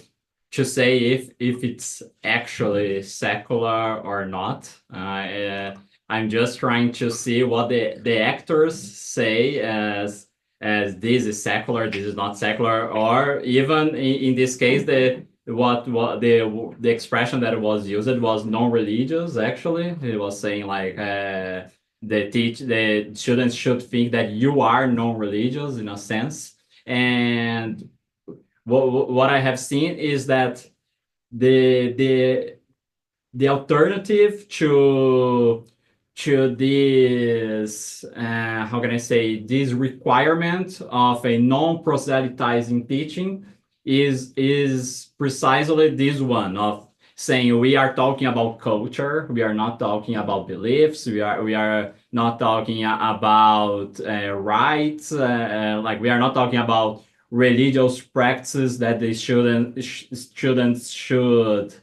E: say if it's actually secular or not. I'm just trying to see what the actors say as this is secular, this is not secular, or even in this case the expression that was used was non-religious. Actually, it was saying like the students should think that you are non-religious in a sense. And what I have seen is that the alternative to this how can I say, this requirement of a non-proselytizing teaching is precisely this one of saying we are talking about culture, we are not talking about beliefs, we are not talking about rights, like we are not talking about religious practices that the students should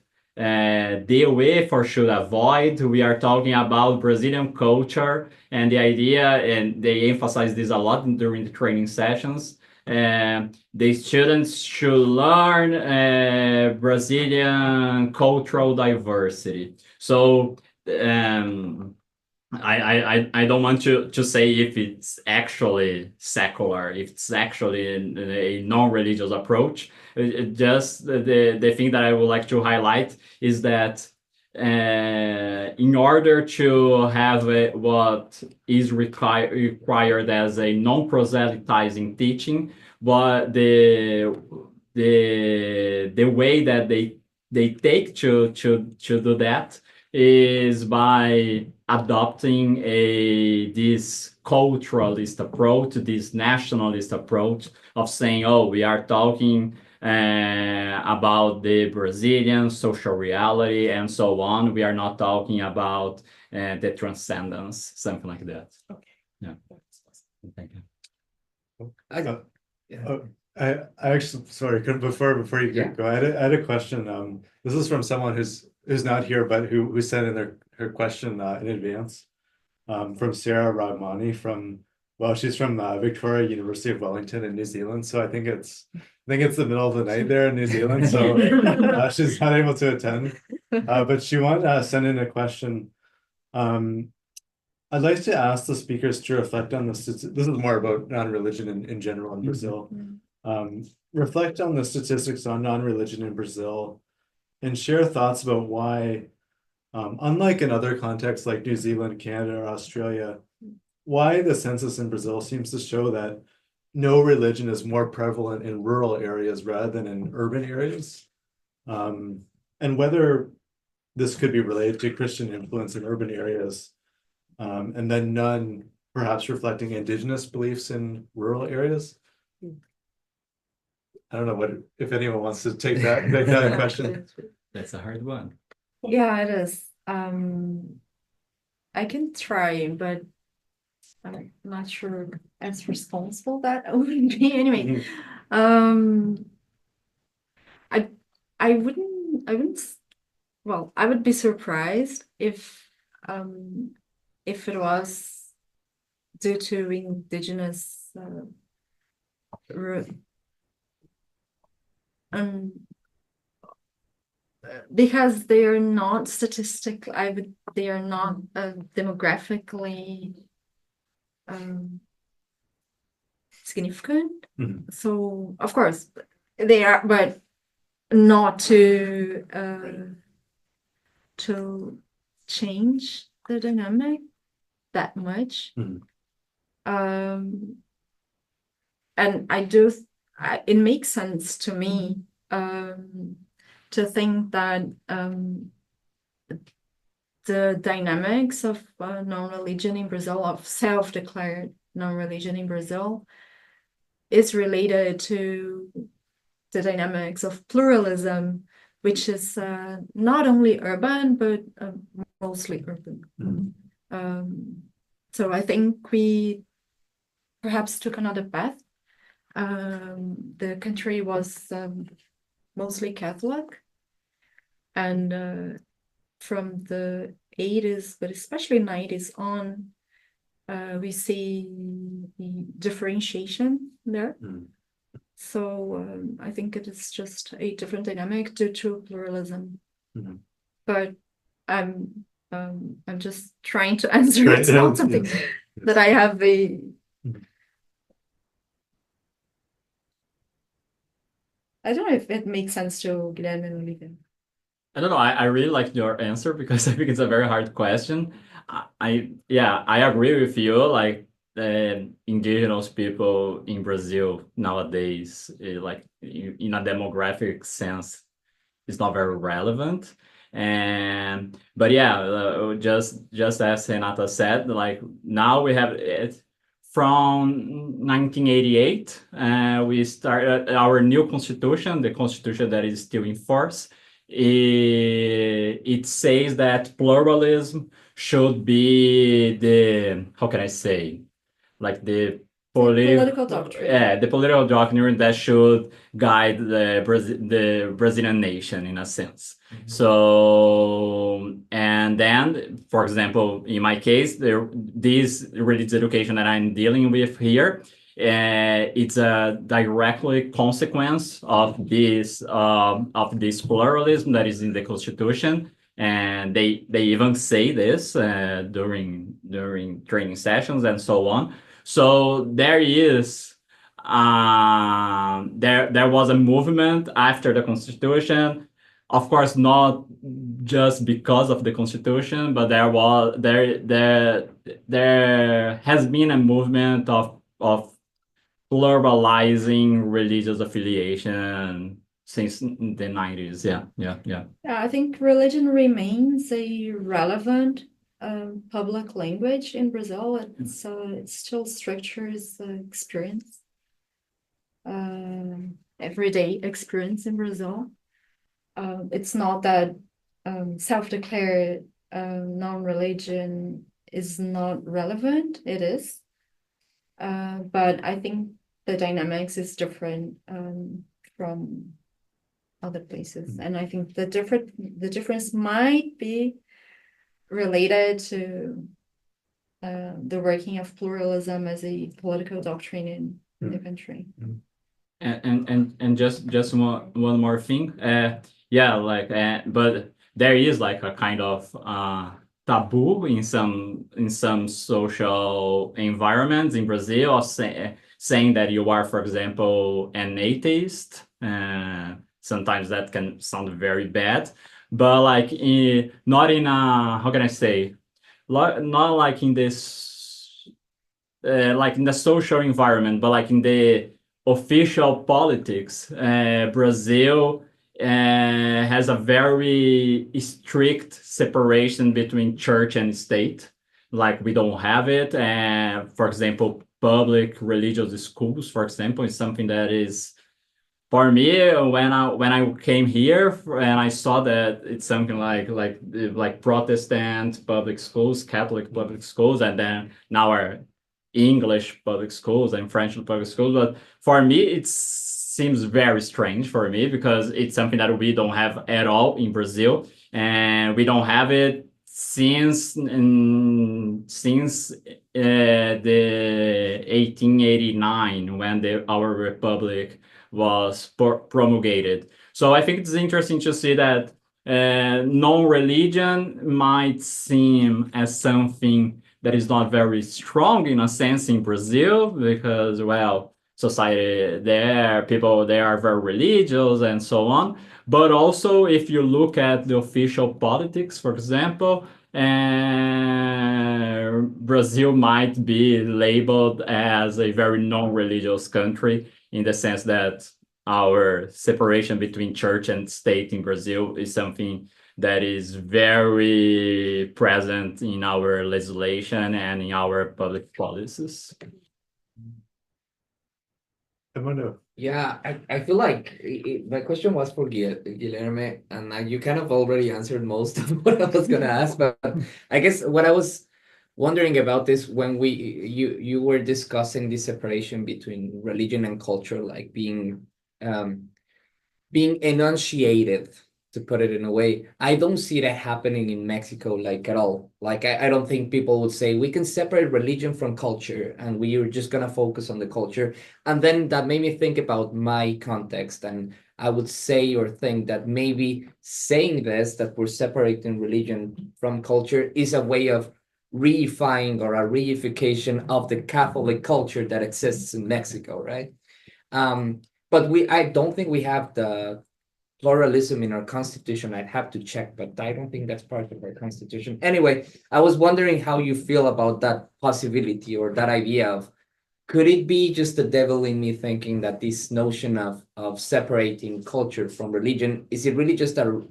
E: deal with or should avoid. We are talking about Brazilian culture, and the idea, and they emphasize this a lot during the training sessions, the students should learn Brazilian cultural diversity. So I don't want to say if it's actually secular, if it's actually a non-religious approach. Just the thing that I would like to highlight is that in order to have what is required as a non-proselytizing teaching, but the way that they take to do that is by adopting this culturalist approach, this nationalist approach of saying, oh, we are talking about the Brazilian social reality and so on. We are not talking about the transcendence, something like that.
K: Okay.
E: Yeah. Thank you.
A: I actually, sorry, before you go, I had a question. This is from someone who's not here, but who sent in her question in advance. From Sarah Rahmani she's from Victoria University of Wellington in New Zealand. So I think it's the middle of the night there in New Zealand. So she's not able to attend. But she wanted to send in a question. I'd like to ask the speakers to reflect on this. This is more about non-religion in general in Brazil. Reflect on the statistics on non-religion in Brazil and share thoughts about why, unlike in other contexts like New Zealand, Canada, or Australia, why the census in Brazil seems to show that no religion is more prevalent in rural areas rather than in urban areas. And whether this could be related to Christian influence in urban areas, and then none perhaps reflecting indigenous beliefs in rural areas. I don't know if anyone wants to take that question.
E: That's a hard one.
F: Yeah, it is. I can try, but I'm not sure as responsible that I would be anyway. I wouldn't well, I would be surprised if it was due to indigenous because they are not they are not demographically significant. So of course they are, but not to change the dynamic that much. And it makes sense to me to think that the dynamics of non-religion in Brazil, of self-declared non-religion in Brazil, is related to the dynamics of pluralism, which is not only urban, but mostly urban. So I think we perhaps took another path. The country was mostly Catholic, and from the 80s, but especially 90s on, we see the differentiation there. So I think it is just a different dynamic due to pluralism. But I'm just trying to answer. It's not something that I have a. I don't know if it makes sense to Guilherme and Olívia.
E: I don't know. I really like your answer because I think it's a very hard question. I agree with you. Like indigenous people in Brazil nowadays, like in a demographic sense, is not very relevant. But yeah, just as Renata said, like now we have it from 1988. We started our new constitution, the constitution that is still in force. It says that pluralism should be how can I say, like the
F: political doctrine.
E: Yeah, the political doctrine that should guide the Brazilian nation in a sense. So, and then, for example, in my case, this religious education that I'm dealing with here, it's a directly consequence of this pluralism that is in the Constitution. And they even say this during training sessions and so on. So there is there was a movement after the Constitution, of course, not just because of the Constitution, but there has been a movement of pluralizing religious affiliation since the 90s. Yeah,
F: I think religion remains a relevant public language in Brazil. It still structures experience, everyday experience in Brazil. It's not that self-declared non-religion is not relevant. It is, but I think the dynamics is different from other places, and I think the difference might be related to the working of pluralism as a political doctrine in the country.
E: And just one more thing. But there is like a kind of taboo in some social environments in Brazil of saying that you are, for example, an atheist. Sometimes that can sound very bad, but like not in a, how can I say, not like in this like in the social environment, but like in the official politics. Brazil has a very strict separation between church and state. Like we don't have it. For example, public religious schools, for example, is something that is, for me, when I came here and I saw that it's something like Protestant public schools, Catholic public schools, and then now are English public schools and French public schools. But for me, it seems very strange for me because it's something that we don't have at all in Brazil, and we don't have it since the 1889 when our republic was promulgated. So I think it's interesting to see that non-religion might seem as something that is not very strong in a sense in Brazil because, well, society there, people there are very religious and so on. But also, if you look at the official politics, for example, Brazil might be labeled as a very non-religious country in the sense that our separation between church and state in Brazil is something that is very present in our legislation and in our public policies.
I: Yeah, I feel like my question was for Guilherme, and you kind of already answered most of what I was gonna ask. But I guess what I was wondering about this when you were discussing the separation between religion and culture, like being enunciated, to put it in a way. I don't see that happening in Mexico like at all. Like I don't think people would say we can separate religion from culture and we are just gonna focus on the culture. And then that made me think about my context, and I would say or think that maybe saying this, that we're separating religion from culture, is a way of reifying or a reification of the Catholic culture that exists in Mexico, right? But I don't think we have the pluralism in our constitution. I'd have to check, but I don't think that's part of our constitution. Anyway, I was wondering how you feel about that possibility or that idea of, could it be just the devil in me thinking that this notion of separating culture from religion, is it really just an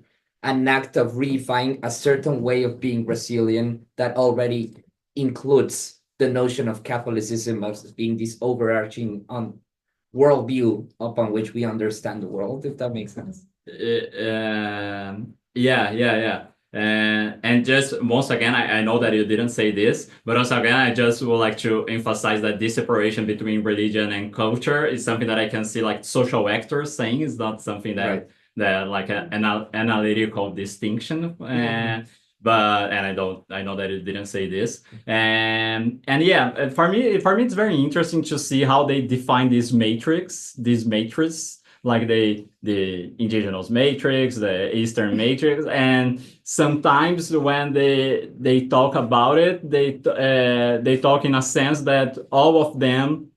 I: act of reifying a certain way of being Brazilian that already includes the notion of Catholicism as being this overarching worldview upon which we understand the world, if that makes sense?
E: Yeah. And just once again, I know that you didn't say this, but once again, I just would like to emphasize that this separation between religion and culture is something that I can see like social actors saying. It's not something that
I: Right.
E: that like an analytical distinction. But I know that you didn't say this. And yeah, for me it's very interesting to see how they define this matrix, like the indigenous matrix, the Eastern matrix, and sometimes when they talk about it, they talk in a sense that all of them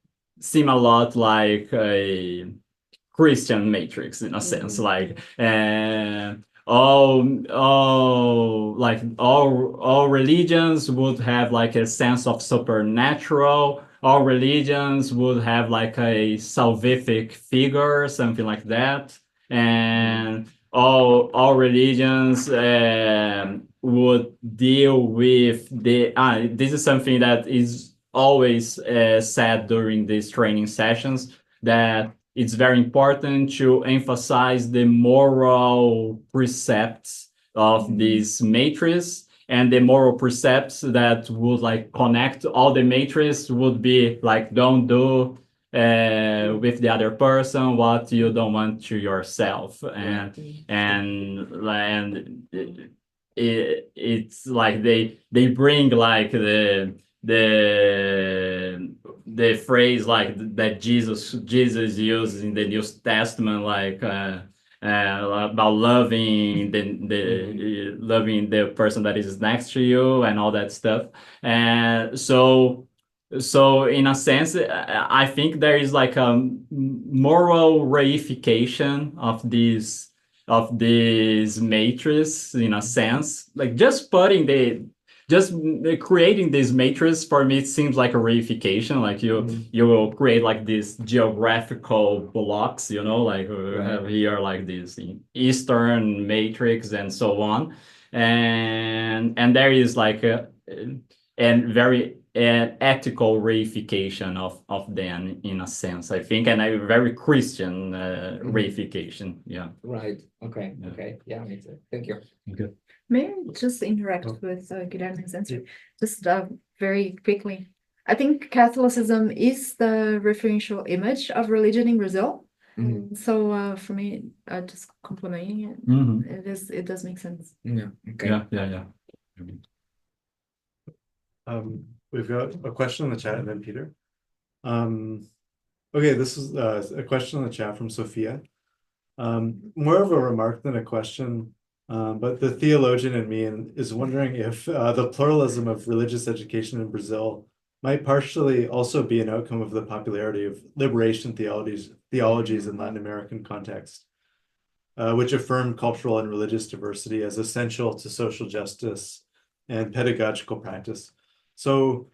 E: seem a lot like a Christian matrix in a sense, like all religions would have like a sense of supernatural. All religions would have like a salvific figure, something like that, and all religions would deal with the. This is something that is always said during these training sessions, that it's very important to emphasize the moral precepts of this matrix, and the moral precepts that would like connect all the matrix would be like, don't do with the other person what you don't want to yourself, and it's like they bring like the phrase like that Jesus uses in the New Testament, like about loving loving the person that is next to you and all that stuff. And so in a sense, I think there is like a moral reification of this matrix in a sense, like just creating this matrix for me, it seems like a reification. Like you will create like these geographical blocks, you know, like we have here like this Eastern matrix and so on, and there is like and very an ethical reification of them in a sense, I think, and a very Christian reification. Yeah.
I: Right. Okay. Okay. Yeah. Makes sense. Thank you.
E: Okay.
F: May I just interact with Guilherme's answer? Just very quickly. I think Catholicism is the referential image of religion in Brazil. So for me, just complimenting it, it does make sense.
I: Yeah. Okay.
E: Yeah.
A: We've got a question in the chat and then Peter. Okay, this is a question in the chat from Sophia. More of a remark than a question, but the theologian in me is wondering if the pluralism of religious education in Brazil might partially also be an outcome of the popularity of liberation theologies in Latin American context, which affirm cultural and religious diversity as essential to social justice and pedagogical practice. So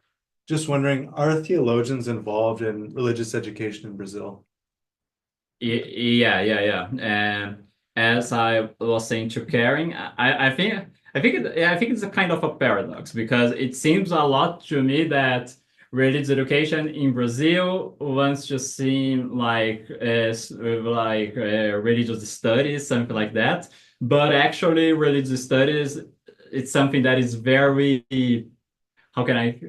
A: just wondering, are theologians involved in religious education in Brazil?
E: Yeah. And as I was saying to Karen, I think it's a kind of a paradox, because it seems a lot to me that religious education in Brazil wants to seem like religious studies, something like that, but actually religious studies, it's something that is very, how can I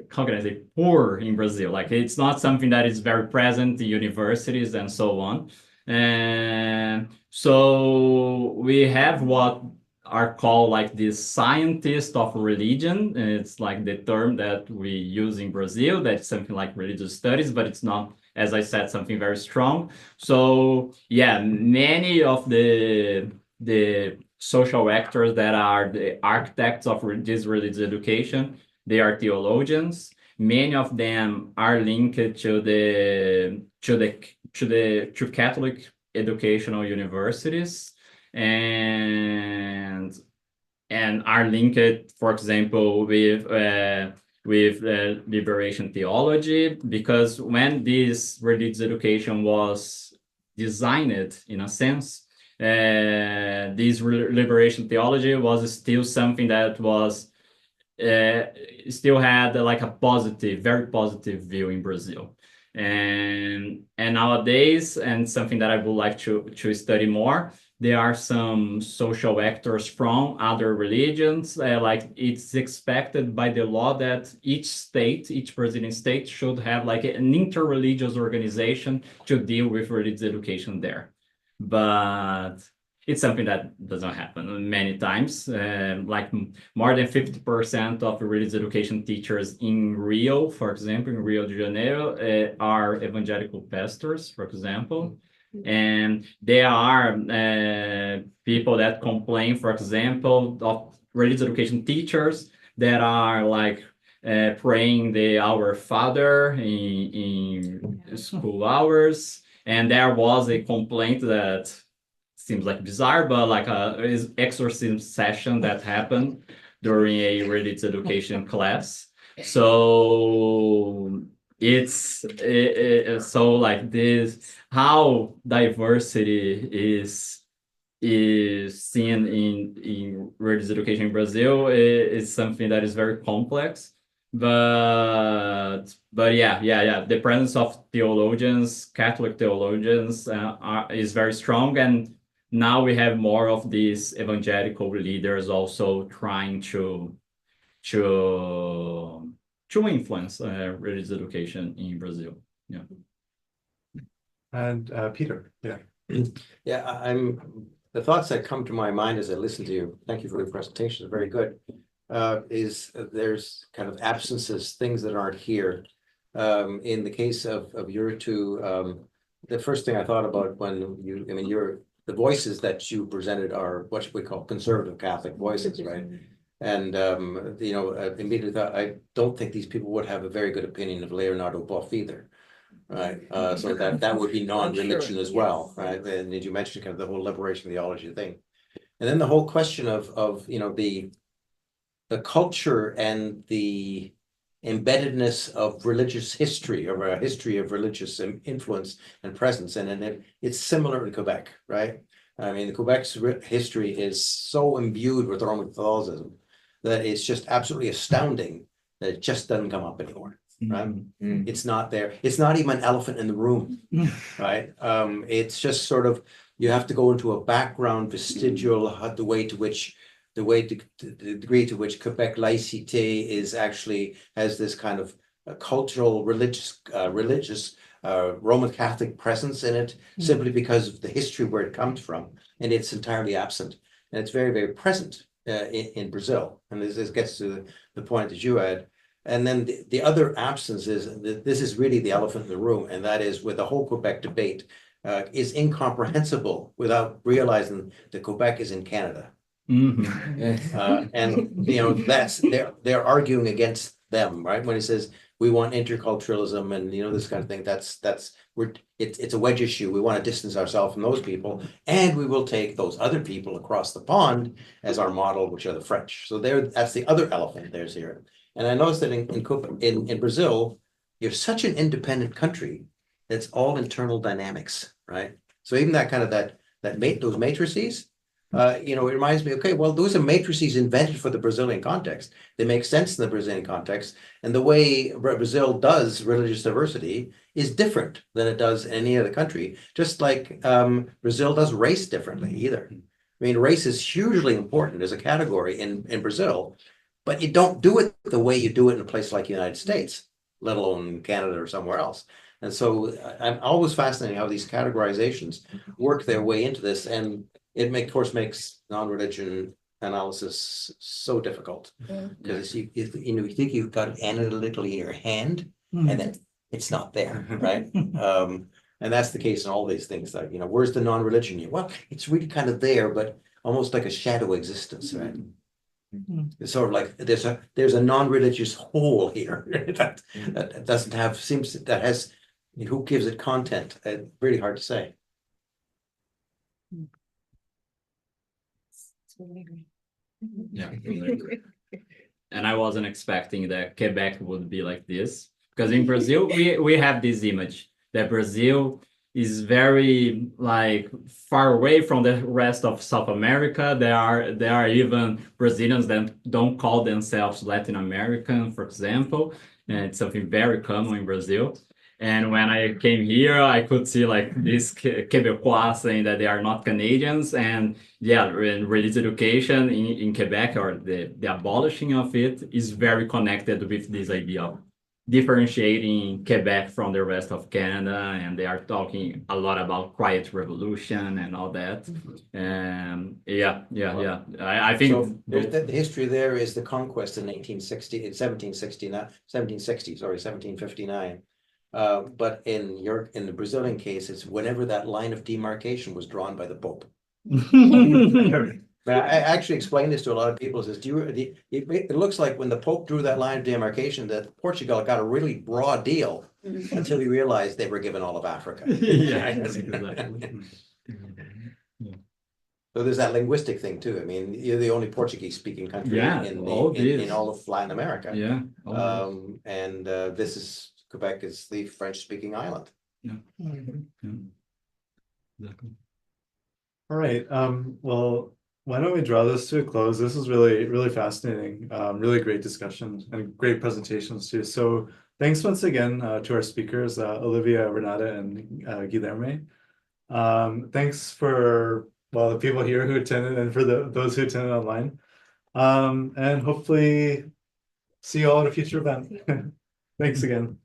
E: say, poor in Brazil. Like it's not something that is very present in universities and so on. And so we have what are called like the scientists of religion. And it's like the term that we use in Brazil, that's something like religious studies, but it's not, as I said, something very strong. So yeah, many of the social actors that are the architects of this religious education, they are theologians. Many of them are linked to Catholic educational universities, and are linked, for example, with liberation theology, because when this religious education was designed, in a sense, this liberation theology was still something that was still had like a positive, very positive view in Brazil. And nowadays, and something that I would like to study more, there are some social actors from other religions. Like it's expected by the law that each Brazilian state should have like an interreligious organization to deal with religious education there. But it's something that doesn't happen many times. Like more than 50% of religious education teachers in Rio, for example, in Rio de Janeiro, are evangelical pastors, for example. And there are people that complain, for example, of religious education teachers that are like praying the Our Father in school hours. And there was a complaint that seems like bizarre, but like a exorcism session that happened during a religious education class. So it's so like this, how diversity is seen in religious education in Brazil is something that is very complex. But yeah, the presence of theologians, Catholic theologians, is very strong, and now we have more of these evangelical leaders also trying to influence religious education in Brazil. Yeah.
A: And Peter, yeah.
L: Yeah, the thoughts that come to my mind as I listen to you, thank you for the presentation, very good, is there's kind of absences, things that aren't here. In the case of your two, the first thing I thought about when you're the voices that you presented are what we call conservative Catholic voices, right? And, you know, immediately thought, I don't think these people would have a very good opinion of Leonardo Boff either. Right, so that would be non-religion as well, right? And did you mention kind of the whole liberation theology thing? And then the whole question of you know, the culture and the embeddedness of religious history, or a history of religious influence and presence. And it's similar in Quebec, right? I mean, Quebec's history is so imbued with Roman Catholicism that it's just absolutely astounding that it just doesn't come up anymore. Right? It's not there. It's not even an elephant in the room, right? It's just sort of, you have to go into a background vestigial, the degree to which Quebec laïcité is actually has this kind of cultural, religious Roman Catholic presence in it, simply because of the history where it comes from, and it's entirely absent, and it's very, very present in Brazil. And this gets to the point that you had. And then the other absence is this is really the elephant in the room, and that is with the whole Quebec debate is incomprehensible without realizing that Quebec is in Canada. And you know, that's they're arguing against them, right? When it says we want interculturalism and you know this kind of thing, it's a wedge issue. We want to distance ourselves from those people, and we will take those other people across the pond as our model, which are the French. So that's the other elephant there's here. And I noticed that in Brazil, you're such an independent country that's all internal dynamics, right? So even that kind of those matrices, you know, it reminds me, okay, well, those are matrices invented for the Brazilian context. They make sense in the Brazilian context. And the way Brazil does religious diversity is different than it does in any other country, just like Brazil does race differently either. I mean, race is hugely important as a category in Brazil, but you don't do it the way you do it in a place like the United States, let alone Canada or somewhere else. And so I'm always fascinated how these categorizations work their way into this. And it of course makes non-religion analysis so difficult. Because you think you've got it analytically in your hand, and then it's not there, right? And that's the case in all these things. That, you know, where's the non-religion? Well, it's really kind of there, but almost like a shadow existence, right? It's sort of like there's a non-religious hole here that doesn't have who gives it content? Really hard to say.
E: Yeah. And I wasn't expecting that Quebec would be like this, because in Brazil we have this image that Brazil is very like far away from the rest of South America. There are even Brazilians that don't call themselves Latin American, for example, and it's something very common in Brazil. And when I came here, I could see like these Quebecois saying that they are not Canadians. And yeah, religious education in Quebec, or the abolishing of it, is very connected with this idea of differentiating Quebec from the rest of Canada. And they are talking a lot about quiet revolution and all that. And I think
L: so. The history there is the conquest in 1759. But in the Brazilian case, it's whenever that line of demarcation was drawn by the Pope. I actually explained this to a lot of people. It looks like when the Pope drew that line of demarcation, that Portugal got a really broad deal until he realized they were given all of Africa.
E: Yeah, exactly.
L: So there's that linguistic thing too. I mean, you're the only Portuguese-speaking country in all of Latin America.
E: Yeah.
L: And Quebec is the French-speaking island.
E: Yeah. Exactly.
A: All right. Well, why don't we draw this to a close? This is really, really fascinating. Really great discussion and great presentations too. So thanks once again to our speakers, Olívia, Renata, and Guilherme. Thanks for the people here who attended, and for those who attended online. And hopefully see you all at a future event. Thanks again.